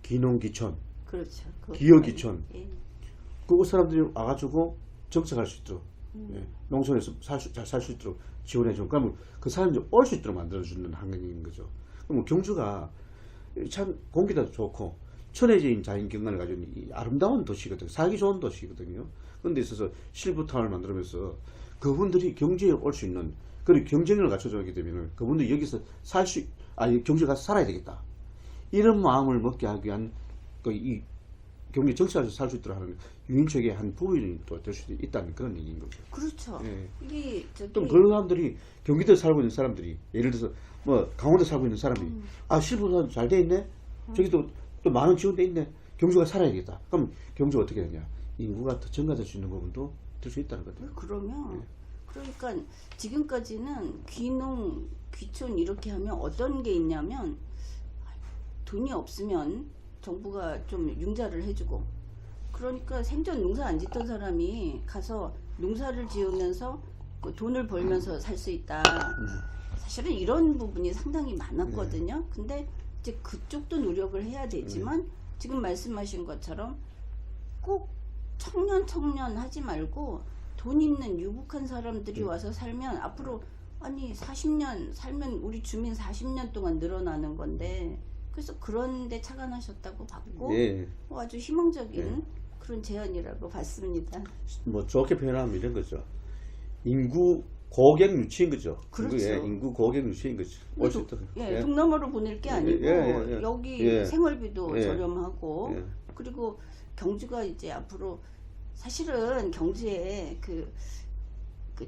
기농기촌, 그렇죠. 기여기촌, 예. 그 사람들이 와가지고 정착할 수 있도록 예, 농촌에서 잘 살 수 있도록 지원해주고, 그러면 그 사람들이 올 수 있도록 만들어주는 환경인 거죠. 그럼 경주가 참 공기도 좋고 천혜적인 자연경관을 가지고 이 아름다운 도시거든요. 살기 좋은 도시거든요. 그런 데 있어서 실버타운을 만들면서 그분들이 경주에 올 수 있는, 그리고 경쟁력을 갖춰주게 되면 그분들이 여기서 경주에 가서 살아야 되겠다, 이런 마음을 먹게 하기 위한 이 경기 정치에서 살 수 있도록 하는 유인책의 한 부분이 또 될 수도 있다는 그런 얘기인 거죠. 그렇죠. 예. 이게 또 그런 사람들이 경기도에 살고 있는 사람들이, 예를 들어서 뭐 강원도에 살고 있는 사람이 실버타운 잘 돼 있네, 저기 또 많은 지원돼 있네, 경주가 살아야겠다. 그럼 경주가 어떻게 되냐, 인구가 더 증가될 수 있는 부분도 될 수 있다는 거죠. 그러면 그러니까 지금까지는 귀농, 귀촌 이렇게 하면 어떤 게 있냐면 돈이 없으면 정부가 좀 융자를 해주고, 그러니까 생전 농사 안 짓던 사람이 가서 농사를 지으면서 그 돈을 벌면서 살 수 있다. 사실은 이런 부분이 상당히 많았거든요. 근데 이제 그쪽도 노력을 해야 되지만 지금 말씀하신 것처럼 꼭 청년 하지 말고 돈 있는 유복한 사람들이 와서 살면 앞으로 아니 40년 살면 우리 주민 40년 동안 늘어나는 건데, 그래서 그런데 착안하셨다고 봤고 아주 희망적인 그런 제안이라고 봤습니다. 뭐 좋게 표현하면 이런 거죠. 인구 고객 유치인 거죠. 그렇죠. 인구 고객 유치인 거죠. 올 수 있도록. 동남아로 보낼 게 아니고 여기 생활비도 예. 저렴하고 그리고 경주가 이제 앞으로 사실은 경주에 그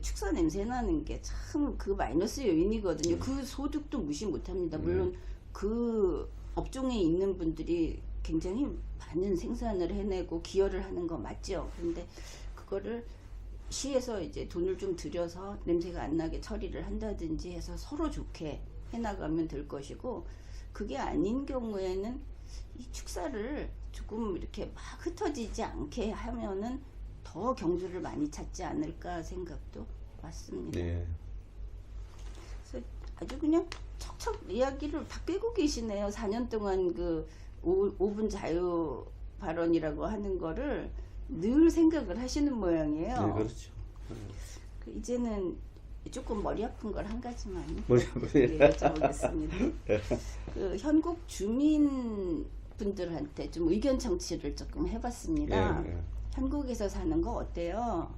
축사 냄새 나는 게 참 그 마이너스 요인이거든요. 그 소득도 무시 못합니다. 물론 그 업종에 있는 분들이 굉장히 많은 생산을 해내고 기여를 하는 거 맞죠. 그런데 그거를 시에서 이제 돈을 좀 들여서 냄새가 안 나게 처리를 한다든지 해서 서로 좋게 해나가면 될 것이고, 그게 아닌 경우에는 이 축사를 조금 이렇게 막 흩어지지 않게 하면은 더 경주를 많이 찾지 않을까 생각도 왔습니다. 네. 그래서 아주 그냥 척척 이야기를 다 꿰고 계시네요. 4년 동안 그 5분 자유 발언이라고 하는 거를 늘 생각을 하시는 모양이에요. 네, 그렇죠. 이제는 조금 머리 아픈 걸 한 가지만 머리 아픈 여쭤보겠습니다. 그 현국 주민 분들한테 좀 의견 청취를 조금 해봤습니다. 한국에서 사는 거 어때요?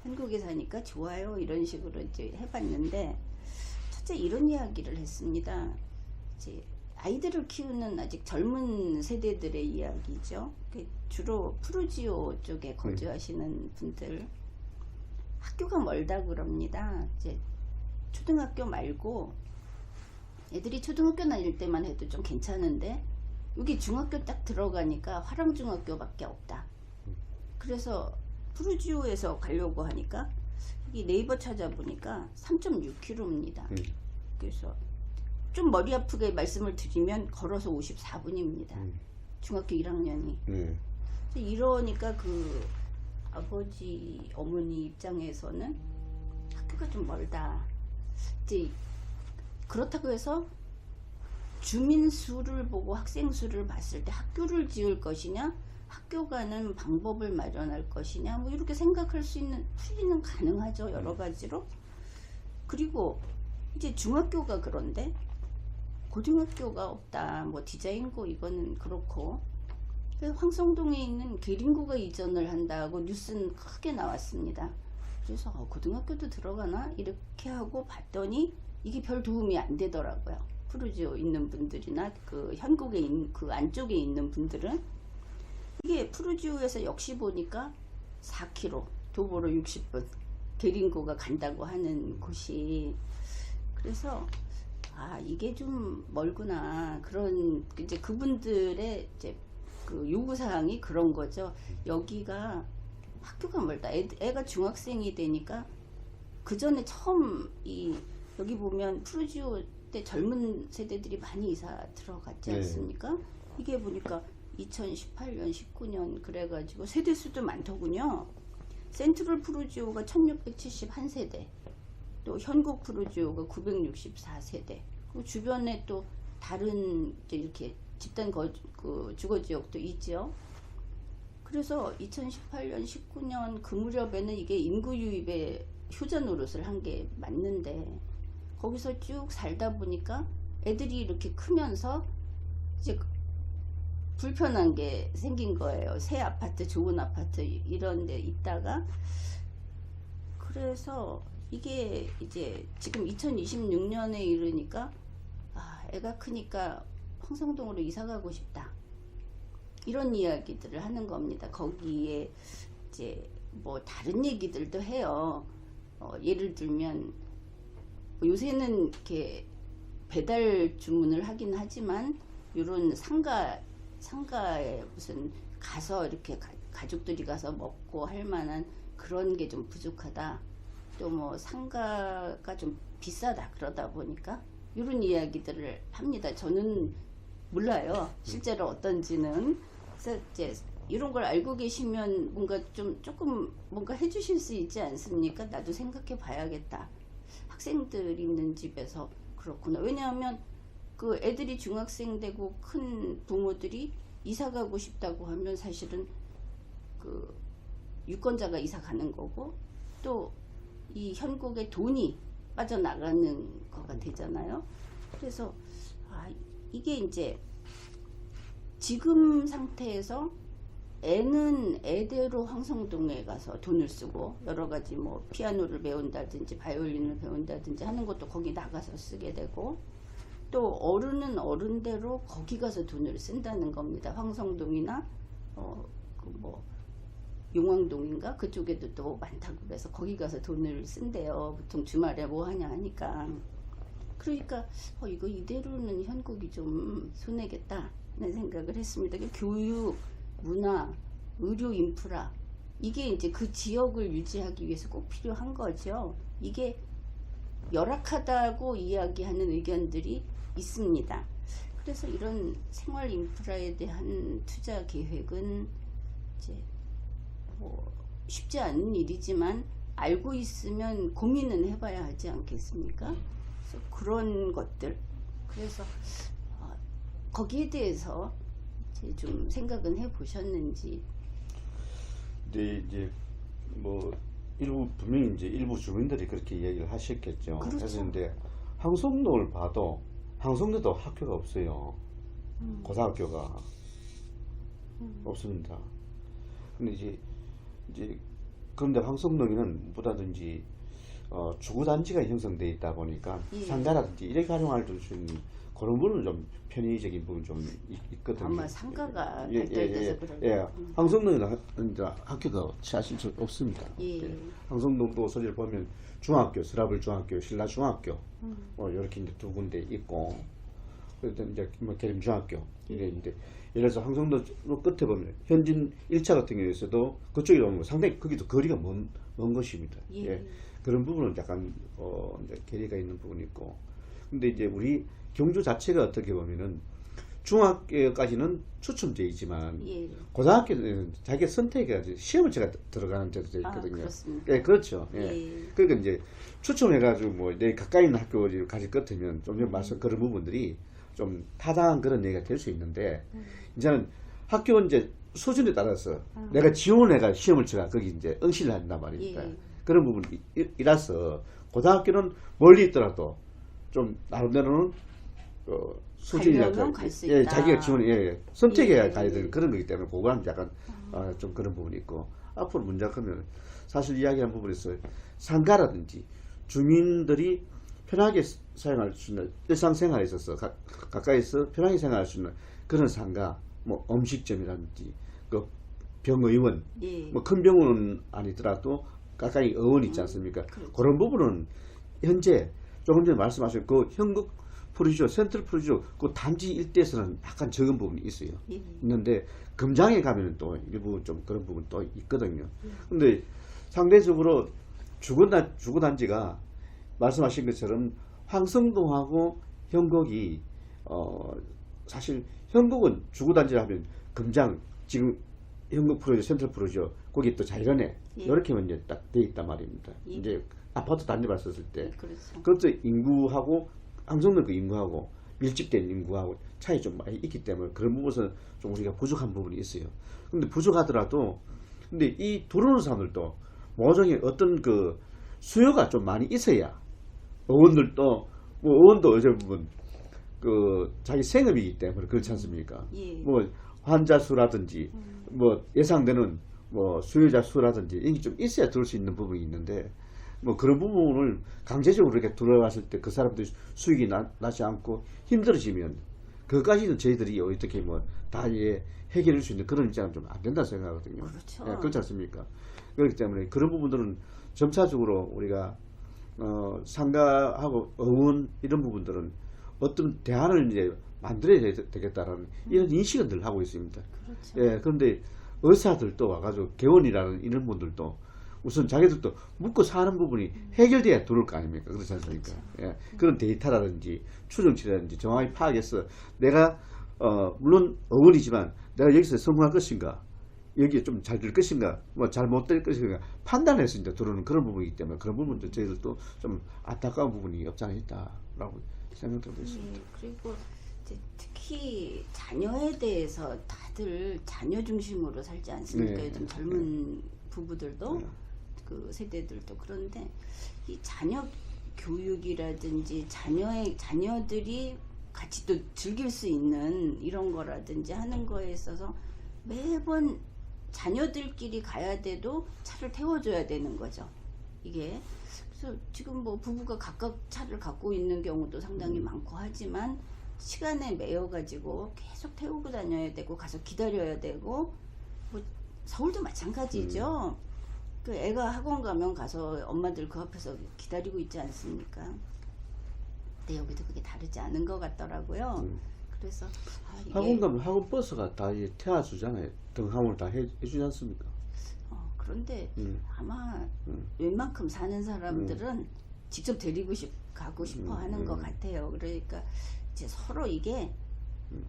한국에 사니까 좋아요. 이런 식으로 이제 해봤는데, 첫째 이런 이야기를 했습니다. 이제 아이들을 키우는 아직 젊은 세대들의 이야기죠. 주로 푸르지오 쪽에 거주하시는 분들, 학교가 멀다 그럽니다. 이제 초등학교 말고 애들이 초등학교 다닐 때만 해도 좀 괜찮은데 여기 중학교 딱 들어가니까 화랑중학교밖에 없다. 그래서 푸르지오에서 가려고 하니까 이 네이버 찾아보니까 3.6km입니다. 그래서 좀 머리 아프게 말씀을 드리면 걸어서 54분입니다. 중학교 1학년이. 이러니까 그 아버지 어머니 입장에서는 학교가 좀 멀다. 이제 그렇다고 해서 주민 수를 보고 학생 수를 봤을 때 학교를 지을 것이냐, 학교 가는 방법을 마련할 것이냐, 뭐 이렇게 생각할 수 있는 풀이는 가능하죠, 여러 가지로. 그리고 이제 중학교가 그런데 고등학교가 없다. 뭐 디자인고 이거는 그렇고, 황성동에 있는 계린고가 이전을 한다고 뉴스는 크게 나왔습니다. 그래서 고등학교도 들어가나 이렇게 하고 봤더니 이게 별 도움이 안 되더라고요. 푸르지오 있는 분들이나 그 현국에 있는 그 안쪽에 있는 분들은 이게 푸르지오에서 역시 보니까 4km 도보로 60분 게링고가 간다고 하는 곳이, 그래서 아 이게 좀 멀구나, 그런 이제 그분들의 이제 그 요구사항이 그런 거죠. 여기가 학교가 멀다. 애가 중학생이 되니까 그 전에 처음 여기 보면 푸르지오 때 젊은 세대들이 많이 이사 들어갔지 않습니까? 이게 보니까 2018년, 19년 그래가지고 세대수도 많더군요. 센트럴 푸르지오가 1671세대, 또 현국 푸르지오가 964세대, 그리고 주변에 또 다른 이렇게 집단 그 주거 지역도 있죠. 그래서 2018년, 19년 그 무렵에는 이게 인구 유입의 효자 노릇을 한 게 맞는데, 거기서 쭉 살다 보니까 애들이 이렇게 크면서 이제 불편한 게 생긴 거예요. 새 아파트, 좋은 아파트 이런 데 있다가, 그래서 이게 이제 지금 2026년에 이르니까 아, 애가 크니까 황성동으로 이사 가고 싶다, 이런 이야기들을 하는 겁니다. 거기에 이제 뭐 다른 얘기들도 해요. 예를 들면 요새는 이렇게 배달 주문을 하긴 하지만 이런 상가에 무슨 가서 이렇게 가족들이 가서 먹고 할 만한 그런 게 좀 부족하다. 또 뭐 상가가 좀 비싸다. 그러다 보니까 이런 이야기들을 합니다. 저는 몰라요, 실제로 어떤지는. 그래서 이제 이런 걸 알고 계시면 뭔가 조금 뭔가 해주실 수 있지 않습니까? 나도 생각해 봐야겠다. 학생들 있는 집에서 그렇구나. 왜냐하면 그 애들이 중학생 되고 큰 부모들이 이사 가고 싶다고 하면 사실은 그 유권자가 이사 가는 거고, 또 이 현국의 돈이 빠져나가는 거가 되잖아요. 그래서 아, 이게 이제 지금 상태에서 애는 애대로 황성동에 가서 돈을 쓰고 여러 가지 뭐 피아노를 배운다든지 바이올린을 배운다든지 하는 것도 거기 나가서 쓰게 되고, 또 어른은 어른대로 거기 가서 돈을 쓴다는 겁니다. 황성동이나 그 뭐 용왕동인가 그쪽에도 또 많다고 그래서 거기 가서 돈을 쓴대요. 보통 주말에 뭐 하냐 하니까. 그러니까 이거 이대로는 현국이 좀 손해겠다 하는 생각을 했습니다. 교육, 문화, 의료 인프라, 이게 이제 그 지역을 유지하기 위해서 꼭 필요한 거죠. 이게 열악하다고 이야기하는 의견들이 있습니다. 그래서 이런 생활 인프라에 대한 투자 계획은 이제 뭐 쉽지 않은 일이지만 알고 있으면 고민은 해봐야 하지 않겠습니까? 그래서 그런 것들, 그래서 거기에 대해서 이제 좀 생각은 해보셨는지. 근데 이제 뭐 분명히 이제 일부 주민들이 그렇게 얘기를 하셨겠죠. 그렇죠. 그래서 근데 황성동을 봐도 황성도도 학교가 없어요. 고등학교가 없습니다. 근데 이제 그런데 황성동에는 뭐라든지 주거단지가 형성되어 있다 보니까 상가라든지 이렇게 활용할 수 있는 그런 부분은 좀 편의적인 부분 좀 있거든요. 아마 상가가 발달돼서 그래요. 황성동에는 이제 학교가 사실 없습니다. 황성동도 소리를 보면 중학교, 서라블 중학교, 신라 중학교, 이렇게 이제 두 군데 있고, 그래서 이제 뭐 계림 중학교, 이게 이제 예를 들어서 황성도 끝에 보면 현진 1차 같은 경우에서도 그쪽에 오면 상당히 거기도 거리가 먼 것입니다. 그런 부분은 약간 이제 괴리가 있는 부분이 있고, 근데 이제 우리 경주 자체가 어떻게 보면은 중학교까지는 추첨제이지만 고등학교는 자기가 선택해가지고 시험을 제가 들어가는 제도 있거든요. 그렇죠. 그러니까 이제 추첨해가지고 뭐 내 가까이 있는 학교를 가질 것 같으면 좀 전에 말씀 그런 부분들이 좀 타당한 그런 얘기가 될 수 있는데, 이제는 학교 이제 수준에 따라서 내가 지원해가 시험을 쳐가 거기 이제 응시를 한단 말입니다. 그런 부분이라서 고등학교는 멀리 있더라도 좀 나름대로는 수준이라서 자기가 지원 선택해야 가야 되는 그런 거기 때문에 그거는 약간 좀 그런 부분이 있고, 앞으로 문제가 크면 사실 이야기한 부분에서 상가라든지 주민들이 편하게 사용할 수 있는 일상생활에 있어서 가까이서 편하게 생활할 수 있는 그런 상가, 뭐 음식점이라든지 그 병의원, 예. 뭐 큰 병원은 아니더라도 가까이 의원 있지 않습니까? 그렇죠. 그런 부분은 현재 조금 전에 말씀하신 그 현국 프로지오, 센트럴 프로지오 그 단지 일대에서는 약간 적은 부분이 있어요. 예. 있는데 금장에 가면 또 일부 좀 그런 부분 또 있거든요. 근데 상대적으로 주거단지가 말씀하신 것처럼 황성동하고 현곡이 사실 현곡은 주거단지라 하면 금장 지금 현곡 프로지오, 센트럴 프로지오 거기 또 자이런에 예. 이렇게 이제 딱 돼 있단 말입니다. 예. 이제 아파트 단지 봤었을 때 그렇죠. 그것도 인구하고 황성동 그 인구하고 밀집된 인구하고 차이 좀 많이 있기 때문에 그런 부분에서 좀 우리가 부족한 부분이 있어요. 근데 부족하더라도 근데 이 들어오는 사람들도 모종의 어떤 그 수요가 좀 많이 있어야 의원들도 뭐 의원도 어제 부분 그 자기 생업이기 때문에 그렇지 않습니까? 예. 뭐 환자 수라든지 뭐 예상되는 뭐 수요자 수라든지 이게 좀 있어야 들을 수 있는 부분이 있는데 뭐 그런 부분을 강제적으로 이렇게 들어갔을 때 그 사람들이 수익이 나지 않고 힘들어지면 그것까지는 저희들이 어떻게 뭐 다 해결할 수 있는 그런 입장은 좀 안 된다 생각하거든요. 그렇죠. 예, 그렇지 않습니까? 그렇기 때문에 그런 부분들은 점차적으로 우리가 상가하고 의원 이런 부분들은 어떤 대안을 이제 만들어야 되겠다라는 이런 인식은 늘 하고 있습니다. 그렇죠. 예, 그런데 의사들도 와가지고 개원이라는 이런 분들도 우선 자기들도 묵고 사는 부분이 해결돼야 들어올 거 아닙니까? 그렇지 않습니까? 그렇죠. 예, 그런 데이터라든지 추정치라든지 정확히 파악해서 내가 물론 의원이지만 내가 여기서 성공할 것인가, 여기에 좀 잘 될 것인가, 뭐 잘 못 될 것인가 판단해서 이제 들어오는 그런 부분이기 때문에 그런 부분도 저희들도 좀 안타까운 부분이 없지 않아 있다라고 생각되고 있습니다. 예. 그리고 이제 특히 자녀에 대해서 다들 자녀 중심으로 살지 않습니까? 네. 요즘 젊은 부부들도 네. 그 세대들도 그런데 이 자녀 교육이라든지 자녀들이 같이 또 즐길 수 있는 이런 거라든지 하는 거에 있어서 매번 자녀들끼리 가야 돼도 차를 태워줘야 되는 거죠. 이게 그래서 지금 뭐 부부가 각각 차를 갖고 있는 경우도 상당히 많고 하지만 시간에 매여 가지고 계속 태우고 다녀야 되고 가서 기다려야 되고 뭐 서울도 마찬가지죠. 그 애가 학원 가면 가서 엄마들 그 앞에서 기다리고 있지 않습니까? 근데 여기도 그게 다르지 않은 것 같더라고요. 그래서 이게 학원 가면 학원 버스가 다 태워주잖아요. 등하원을 다 해주지 않습니까? 그런데 아마 웬만큼 사는 사람들은 직접 데리고 가고 싶어 하는 것 같아요. 그러니까 이제 서로 이게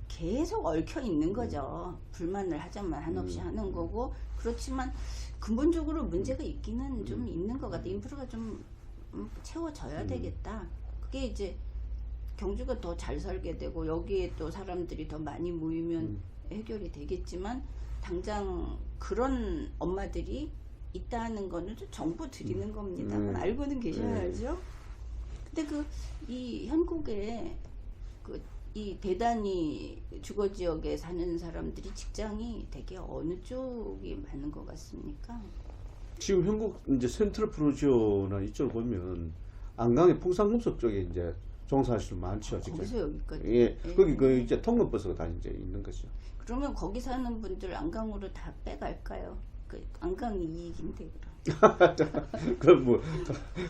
계속 얽혀 있는 거죠. 불만을 하자만 한없이 하는 거고 그렇지만 근본적으로 문제가 있기는 좀 있는 것 같아요. 인프라가 좀 채워져야 되겠다. 그게 이제 경주가 더 잘 살게 되고 여기에 또 사람들이 더 많이 모이면 해결이 되겠지만 당장 그런 엄마들이 있다는 거는 좀 정보 드리는 겁니다. 그건 알고는 계셔야죠. 근데 이 현곡에 이 대단히 주거 지역에 사는 사람들이 직장이 되게 어느 쪽이 많은 것 같습니까? 지금 현국 이제 센트럴 프로지오나 이쪽을 보면 안강의 풍산금속 쪽에 이제 종사하시는 많죠. 지금. 거기서 여기까지. 예, 거기 그 이제 통근버스가 다 이제 있는 거죠. 그러면 거기 사는 분들 안강으로 다 빼갈까요? 그 안강이 이익인데 그럼. 그럼 뭐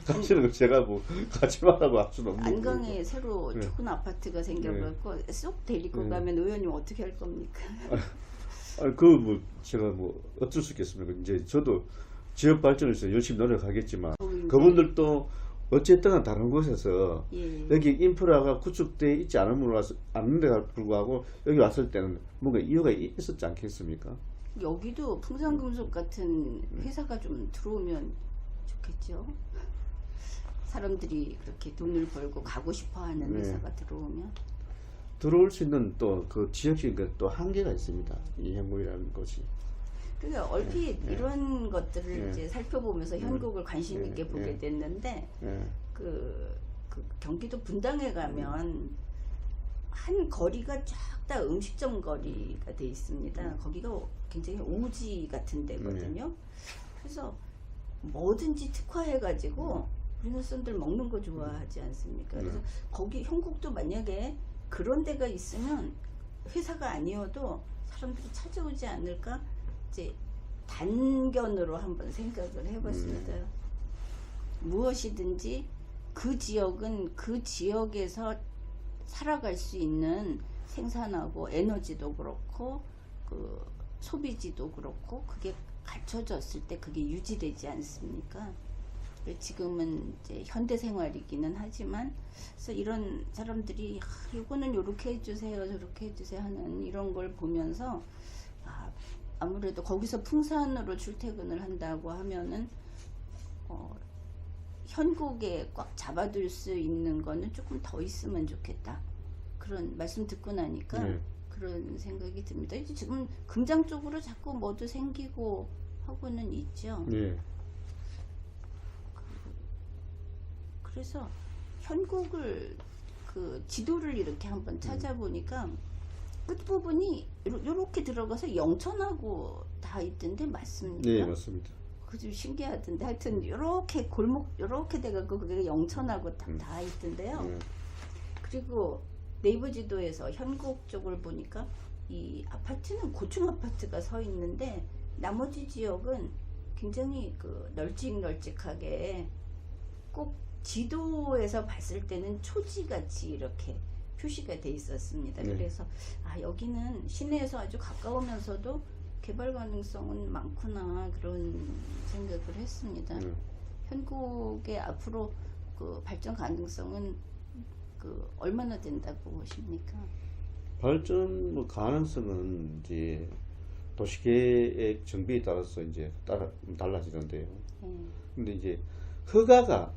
사실은 제가 뭐 같이 말하고 할 수는 없는 안강에 거고. 새로 좋은 아파트가 생겨갖고 쏙 데리고 가면 의원님 어떻게 할 겁니까? 그 뭐 제가 뭐 어쩔 수 있겠습니까? 이제 저도 지역 발전에서 열심히 노력하겠지만 그분들도 어쨌든 다른 곳에서 예. 여기 인프라가 구축되어 있지 않은데 불구하고 여기 왔을 때는 뭔가 이유가 있었지 않겠습니까? 여기도 풍산금속 같은 회사가 좀 들어오면 좋겠죠. 사람들이 그렇게 돈을 벌고 가고 싶어하는 네. 회사가 들어오면 들어올 수 있는 또 그 지역적인 또 한계가 있습니다. 이 현곡이라는 곳이. 그러니까 얼핏 이런 것들을 네. 이제 살펴보면서 현곡을 관심 있게 네. 보게 네. 됐는데 예. 그 경기도 분당에 가면 한 거리가 쫙 다 음식점 거리가 돼 있습니다. 거기가 굉장히 오지 같은 데거든요. 그래서 뭐든지 특화해가지고 우리는 쏜들 먹는 거 좋아하지 않습니까? 그래서 거기 형국도 만약에 그런 데가 있으면 회사가 아니어도 사람들이 찾아오지 않을까? 이제 단견으로 한번 생각을 해봤습니다. 무엇이든지 그 지역은 그 지역에서 살아갈 수 있는 생산하고 에너지도 그렇고 그 소비지도 그렇고 그게 갖춰졌을 때 그게 유지되지 않습니까? 지금은 이제 현대 생활이기는 하지만 그래서 이런 사람들이 이거는 요렇게 해주세요 저렇게 해주세요 하는 이런 걸 보면서 아무래도 거기서 풍산으로 출퇴근을 한다고 하면은 현국에 꽉 잡아둘 수 있는 거는 조금 더 있으면 좋겠다. 그런 말씀 듣고 나니까 그런 생각이 듭니다. 이제 지금 금장 쪽으로 자꾸 뭐도 생기고 하고는 있죠. 그래서 현국을 그 지도를 이렇게 한번 찾아보니까 끝부분이 요렇게 들어가서 영천하고 다 있던데 맞습니까? 네, 맞습니다. 그 좀 신기하던데 하여튼 요렇게 골목 요렇게 돼갖고 그게 영천하고 다 있던데요. 그리고 네이버 지도에서 현국 쪽을 보니까 이 아파트는 고층 아파트가 서 있는데 나머지 지역은 굉장히 그 널찍널찍하게 꼭 지도에서 봤을 때는 초지같이 이렇게 표시가 돼 있었습니다. 그래서 여기는 시내에서 아주 가까우면서도 개발 가능성은 많구나 그런 생각을 했습니다. 현국의 앞으로 그 발전 가능성은 그 얼마나 된다고 보십니까? 발전 뭐 가능성은 이제 도시계획 정비에 따라서 이제 달라지는데요. 근데 이제 허가가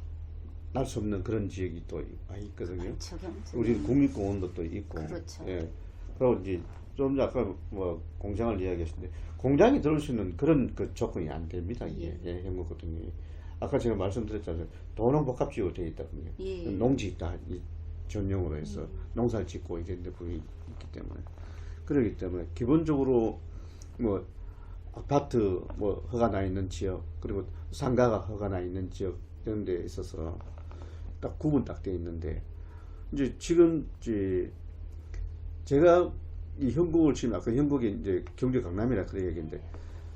날 수 없는 그런 지역이 또 많이 있거든요. 그렇죠, 우리는 국립공원도 또 있고. 그렇죠. 그리고 이제 좀 아까 뭐 공장을 이야기하셨는데 공장이 들어올 수 있는 그런 그 조건이 안 됩니다. 이게 현국 같은 경우에 아까 제가 말씀드렸잖아요. 도농복합지역으로 되어 있다군요. 농지 있다 이 전용으로 해서 농사를 짓고 이런 데 부분이 있기 때문에 그렇기 때문에 기본적으로 뭐 아파트 뭐 허가 나 있는 지역 그리고 상가가 허가 나 있는 지역 이런 데 있어서 딱 구분 딱 되어 있는데 이제 지금 이제 제가 이 현국을 지금 아까 현국이 이제 경주 강남이라 그런 얘기인데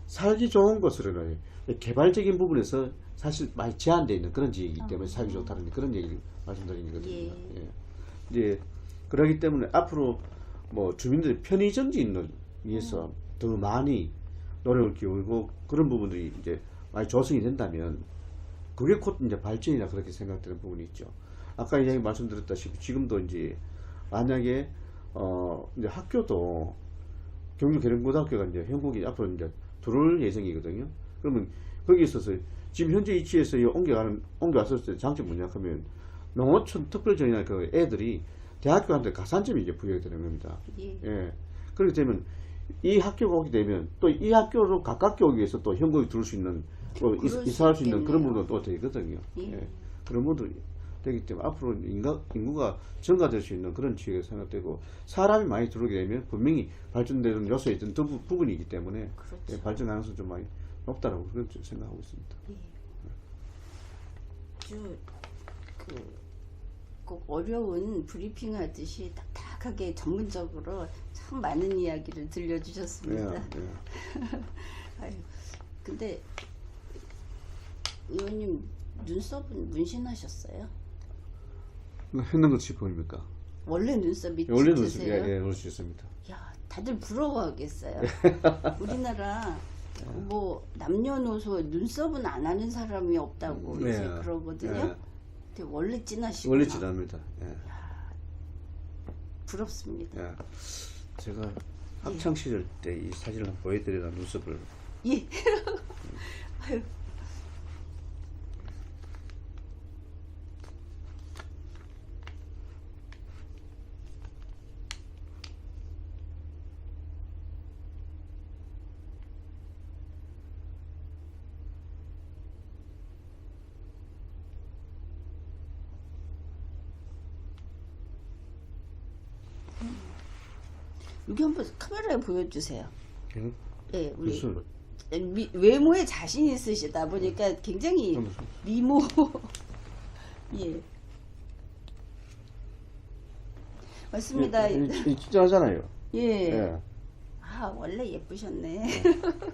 살기 좋은 곳으로는 개발적인 부분에서 사실 많이 제한되어 있는 그런 지역이기 때문에 살기 좋다는 그런 얘기를 말씀드리는 거거든요. 이제 그러기 때문에 앞으로 뭐 주민들의 편의 정진을 위해서 더 많이 노력을 기울이고 그런 부분들이 이제 많이 조성이 된다면 그게 곧 이제 발전이라 그렇게 생각되는 부분이 있죠. 아까 이야기 말씀드렸다시피 지금도 이제 만약에 이제 학교도 경주계령고등학교가 이제 현국이 앞으로 이제 들어올 예정이거든요. 그러면 거기 있어서 지금 현재 위치에서 옮겨왔을 때 장점이 뭐냐 하면 농어촌 특별전이나 그 애들이 대학교한테 가산점이 이제 부여가 되는 겁니다. 그렇게 되면 이 학교가 오게 되면 또 이 학교로 가깝게 오기 위해서 또 현국이 들어올 수 있는 또 이사할 수 있는 그런 부분도 또 되거든요. 그런 부분도 되기 때문에 앞으로 인구가 증가될 수 있는 그런 지역이 생각되고 사람이 많이 들어오게 되면 분명히 발전되는 요소에 있던 부분이기 때문에 발전 가능성이 좀 많이 높다라고 그렇게 생각하고 있습니다. 아주 꼭 어려운 브리핑 하듯이 딱딱하게 전문적으로 참 많은 이야기를 들려주셨습니다. 아유, 근데 의원님 눈썹은 문신하셨어요? 했는 것이 보입니까? 원래 눈썹이 원래 눈썹 짙으세요? 그럴 수 있습니다. 야, 다들 부러워하겠어요. 우리나라 뭐 남녀노소 눈썹은 안 하는 사람이 없다고 이제 그러거든요. 근데 원래 진하시구나. 원래 진합니다. 부럽습니다. 제가 학창 시절 때 이 사진을 한번 보여드리라 눈썹을. 아유. 여기 한번 카메라에 보여주세요. 예, 우리 외모에 자신 있으시다 보니까 굉장히 미모 예. 맞습니다. 친절하잖아요. 예. 예. 아, 원래 예쁘셨네.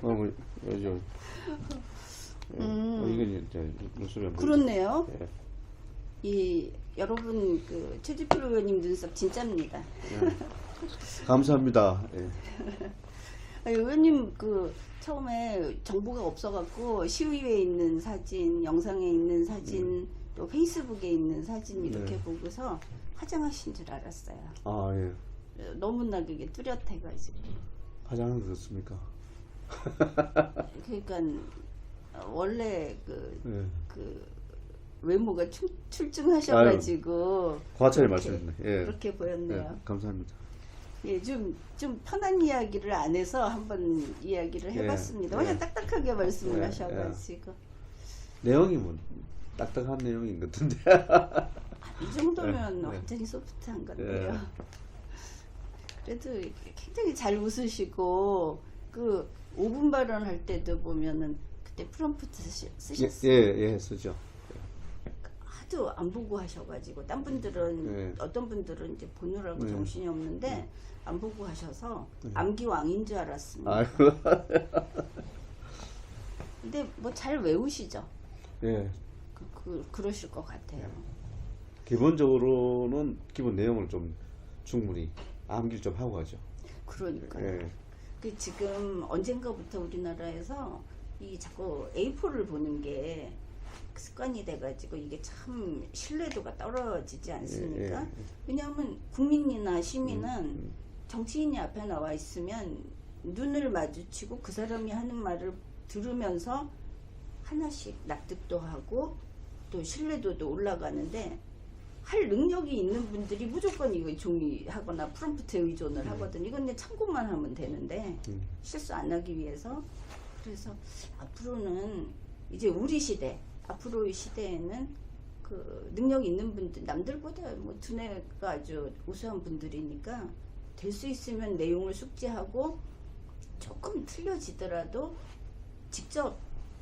뭐, 요즘. 이건 이제 무슨 그렇네요. 예. 이 여러분 그 최지필 의원님 눈썹 진짜입니다. 예. 감사합니다. 예. 의원님 그 처음에 정보가 없어갖고 시의회에 있는 사진, 영상에 있는 사진, 또 페이스북에 있는 사진 이렇게 네. 보고서 화장하신 줄 알았어요. 아, 예. 너무나 그게 뚜렷해가지고. 화장은 그렇습니까? 그러니까 원래 예. 그 외모가 출중하셔가지고 과찬히 그렇게, 말씀했네. 예. 그렇게 보였네요. 예. 감사합니다. 예, 좀 편한 이야기를 안 해서 한번 이야기를 예, 해봤습니다. 예. 워낙 딱딱하게 말씀을 예, 하셔가지고. 내용이 뭐 딱딱한 내용인 것 같은데. 이 정도면 예, 예. 완전히 소프트한 건데요. 예. 그래도 굉장히 잘 웃으시고 그 5분 발언할 때도 보면은 그때 프롬프트 쓰셨어요. 예, 쓰죠. 하도 안 보고 하셔가지고 딴 분들은 예. 어떤 분들은 이제 보느라고 예. 정신이 없는데 안 보고 하셔서 암기왕인 줄 알았습니다. 아이고. 근데 뭐 잘 외우시죠? 예. 그러실 것 같아요. 기본적으로는 기본 내용을 좀 충분히 암기를 좀 하고 가죠. 그러니까요. 예. 그 지금 언젠가부터 우리나라에서 이 자꾸 A4를 보는 게 습관이 돼가지고 이게 참 신뢰도가 떨어지지 않습니까? 예, 예. 왜냐하면 국민이나 시민은 정치인이 앞에 나와 있으면 눈을 마주치고 그 사람이 하는 말을 들으면서 하나씩 납득도 하고 또 신뢰도도 올라가는데 할 능력이 있는 분들이 무조건 이거 종이하거나 프롬프트에 의존을 하거든요. 이건 그냥 참고만 하면 되는데 실수 안 하기 위해서. 그래서 앞으로는 이제 우리 시대, 앞으로의 시대에는 그 능력 있는 분들, 남들보다 뭐 두뇌가 아주 우수한 분들이니까 될 수 있으면 내용을 숙지하고 조금 틀려지더라도 직접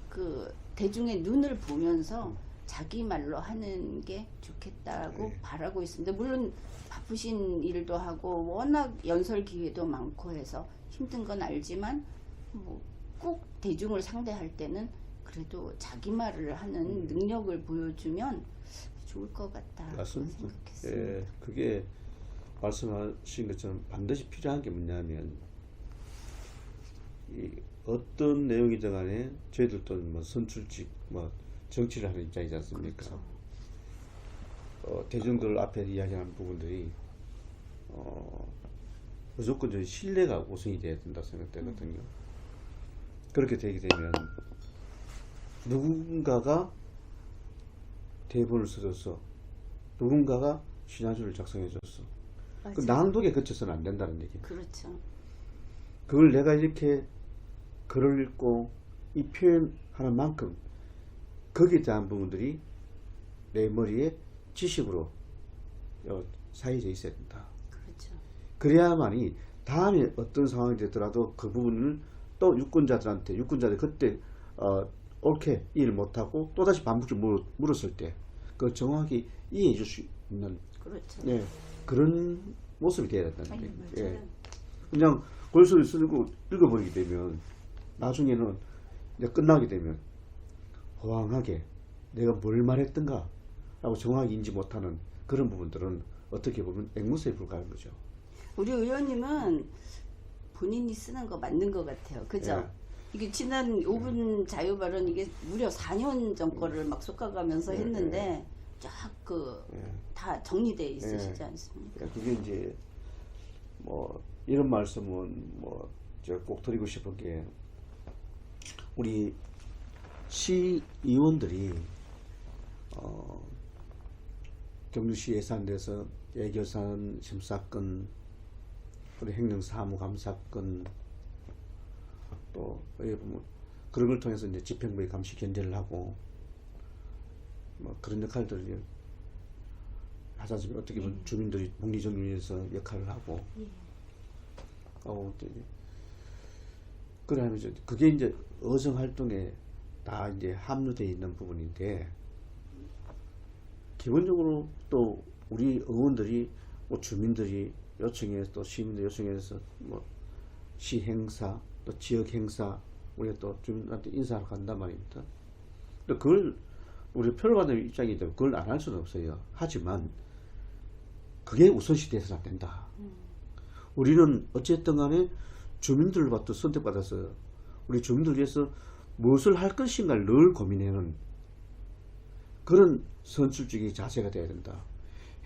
그 대중의 눈을 보면서 자기 말로 하는 게 좋겠다고 바라고 있습니다. 물론 바쁘신 일도 하고 워낙 연설 기회도 많고 해서 힘든 건 알지만 뭐 꼭 대중을 상대할 때는 그래도 자기 말을 하는 능력을 보여주면 좋을 것 같다 맞습니다. 생각했습니다. 예, 그게 말씀하신 것처럼 반드시 필요한 게 뭐냐면 이 어떤 내용이든 간에 저희들도 뭐 선출직 뭐 정치를 하는 입장이지 않습니까? 그렇죠. 대중들 앞에 이야기하는 부분들이 무조건 저희 신뢰가 우선이 돼야 된다 생각되거든요. 그렇게 되게 되면 누군가가 대본을 써줬어, 누군가가 시나리오를 작성해줬어. 그 낭독에 그쳐서는 안 된다는 얘기예요. 그렇죠. 그걸 내가 이렇게 글을 읽고 이 표현하는 만큼 거기에 대한 부분들이 내 머리에 지식으로 사이져 있어야 된다. 그렇죠. 그래야만이 다음에 어떤 상황이 되더라도 그 부분을 또 유권자들이 그때 옳게 이해를 못하고 또다시 반복적으로 물었을 때 그 정확히 이해해 줄 수 있는 그렇죠. 예, 그런 모습이 돼야 된다는 아니, 얘기예요. 맞아요. 예. 그냥 골소리 쓰고 읽어버리게 되면 나중에는 이제 끝나게 되면 호황하게 내가 뭘 말했던가 라고 정확히 인지 못하는 그런 부분들은 어떻게 보면 앵무새에 불과한 거죠. 우리 의원님은 본인이 쓰는 거 맞는 것 같아요. 그죠? 예. 이게 지난 5분 자유발언 이게 무려 4년 전 거를 막 쏟아가면서 했는데 쫙 다 정리되어 있으시지 않습니까? 그게 이제 뭐 이런 말씀은 뭐 제가 꼭 드리고 싶은 게 우리 시의원들이 경주시 예산에서 예결산 심사권, 우리 행정사무감사권 또 뭐 그런 걸 통해서 이제 집행부의 감시 견제를 하고 뭐 그런 역할들을 하지 않습니까? 어떻게 보면 주민들이 복리정비위해서 역할을 하고 그러면 이제 그게 이제 의정 활동에 다 이제 함유되어 있는 부분인데 기본적으로 또 우리 의원들이 뭐 주민들이 요청해서 또 시민들 요청해서 뭐 시 행사 또 지역 행사 우리가 또 주민한테 인사하러 간단 말입니다. 근데 그걸 우리 표를 받는 입장이기 때문에 그걸 안 할 수는 없어요. 하지만 그게 우선시 돼서는 안 된다. 우리는 어쨌든 간에 주민들로부터 선택받아서 우리 주민들 위해서 무엇을 할 것인가를 늘 고민하는 그런 선출직의 자세가 돼야 된다.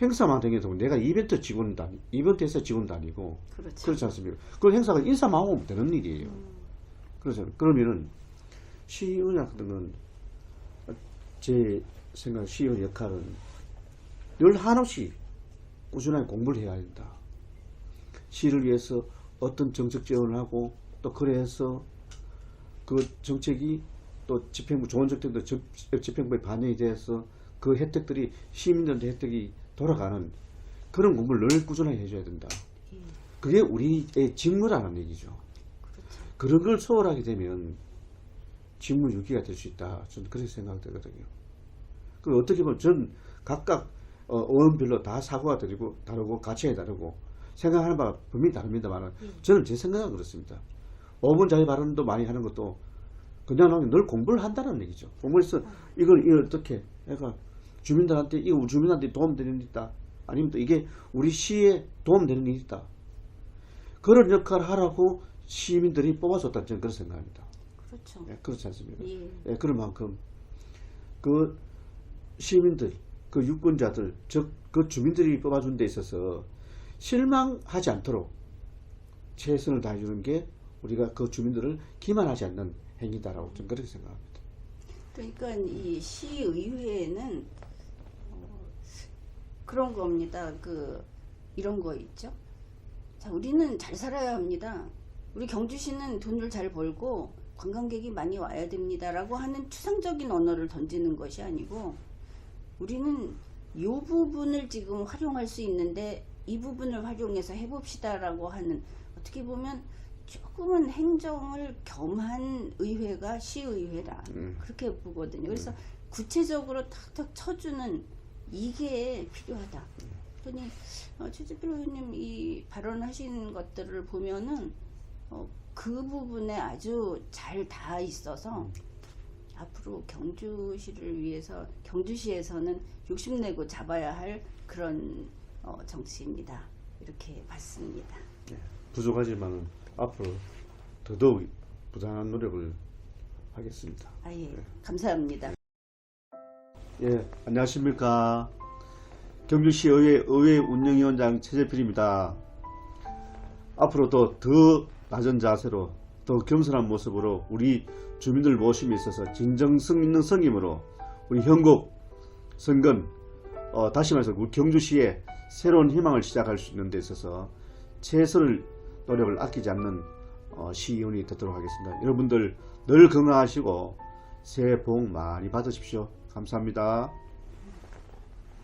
행사만 되면 내가 이벤트에서 직원도 아니고 그렇죠. 그렇지 않습니까? 그 행사가 인사만 하고 되는 일이에요. 그렇죠. 그러면은 시의원 같은 건 제 생각 시의원 역할은 늘 한없이 꾸준하게 공부를 해야 된다. 시를 위해서 어떤 정책 지원을 하고 또 그래서 그 정책이 또 집행부 좋은 정책도 집행부에 반영이 돼서 그 혜택들이 시민들한테 혜택이 돌아가는 그런 공부를 늘 꾸준하게 해줘야 된다. 그게 우리의 직무라는 얘기죠. 그렇죠. 그런 걸 소홀하게 되면 직무 유기가 될 수 있다. 저는 그렇게 생각되거든요. 그 어떻게 보면 전 각각 의원별로 다 사고가 다르고 가치가 다르고 생각하는 바가 분명히 다릅니다만 저는 제 생각은 그렇습니다. 5분 자유 발언도 많이 하는 것도 그냥 늘 공부를 한다는 얘기죠. 공부해서 이걸 어떻게 그러니까 주민들한테 도움되는 게 있다. 아니면 또 이게 우리 시에 도움되는 게 있다. 그런 역할을 하라고 시민들이 뽑아줬다. 저는 그렇게 생각합니다. 그렇죠. 예, 그렇지 않습니까? 예. 예, 그런 만큼 그 시민들, 그 유권자들, 즉 그 주민들이 뽑아준 데 있어서 실망하지 않도록 최선을 다해주는 게 우리가 그 주민들을 기만하지 않는 행위다라고 저는 그렇게 생각합니다. 그러니까 이 시의회에는 그런 겁니다. 이런 거 있죠. 자, 우리는 잘 살아야 합니다. 우리 경주시는 돈을 잘 벌고 관광객이 많이 와야 됩니다라고 하는 추상적인 언어를 던지는 것이 아니고 우리는 이 부분을 지금 활용할 수 있는데 이 부분을 활용해서 해봅시다라고 하는 어떻게 보면 조금은 행정을 겸한 의회가 시의회라 그렇게 보거든요. 그래서 구체적으로 탁탁 쳐주는 이게 필요하다. 그러니 최재필 의원님 이 발언하신 것들을 보면은 그 부분에 아주 잘 닿아 있어서 앞으로 경주시를 위해서 경주시에서는 욕심내고 잡아야 할 그런 정치입니다. 이렇게 봤습니다. 네, 부족하지만 앞으로 더더욱 부단한 노력을 하겠습니다. 예, 네. 감사합니다. 예, 안녕하십니까. 경주시 의회 운영위원장 최재필입니다. 앞으로도 더 낮은 자세로 더 겸손한 모습으로 우리 주민들 모심에 있어서 진정성 있는 성김으로 우리 현곡 선건 다시 말해서 우리 경주시에 새로운 희망을 시작할 수 있는 데 있어서 최선을 노력을 아끼지 않는 시의원이 되도록 하겠습니다. 여러분들 늘 건강하시고 새해 복 많이 받으십시오. 감사합니다.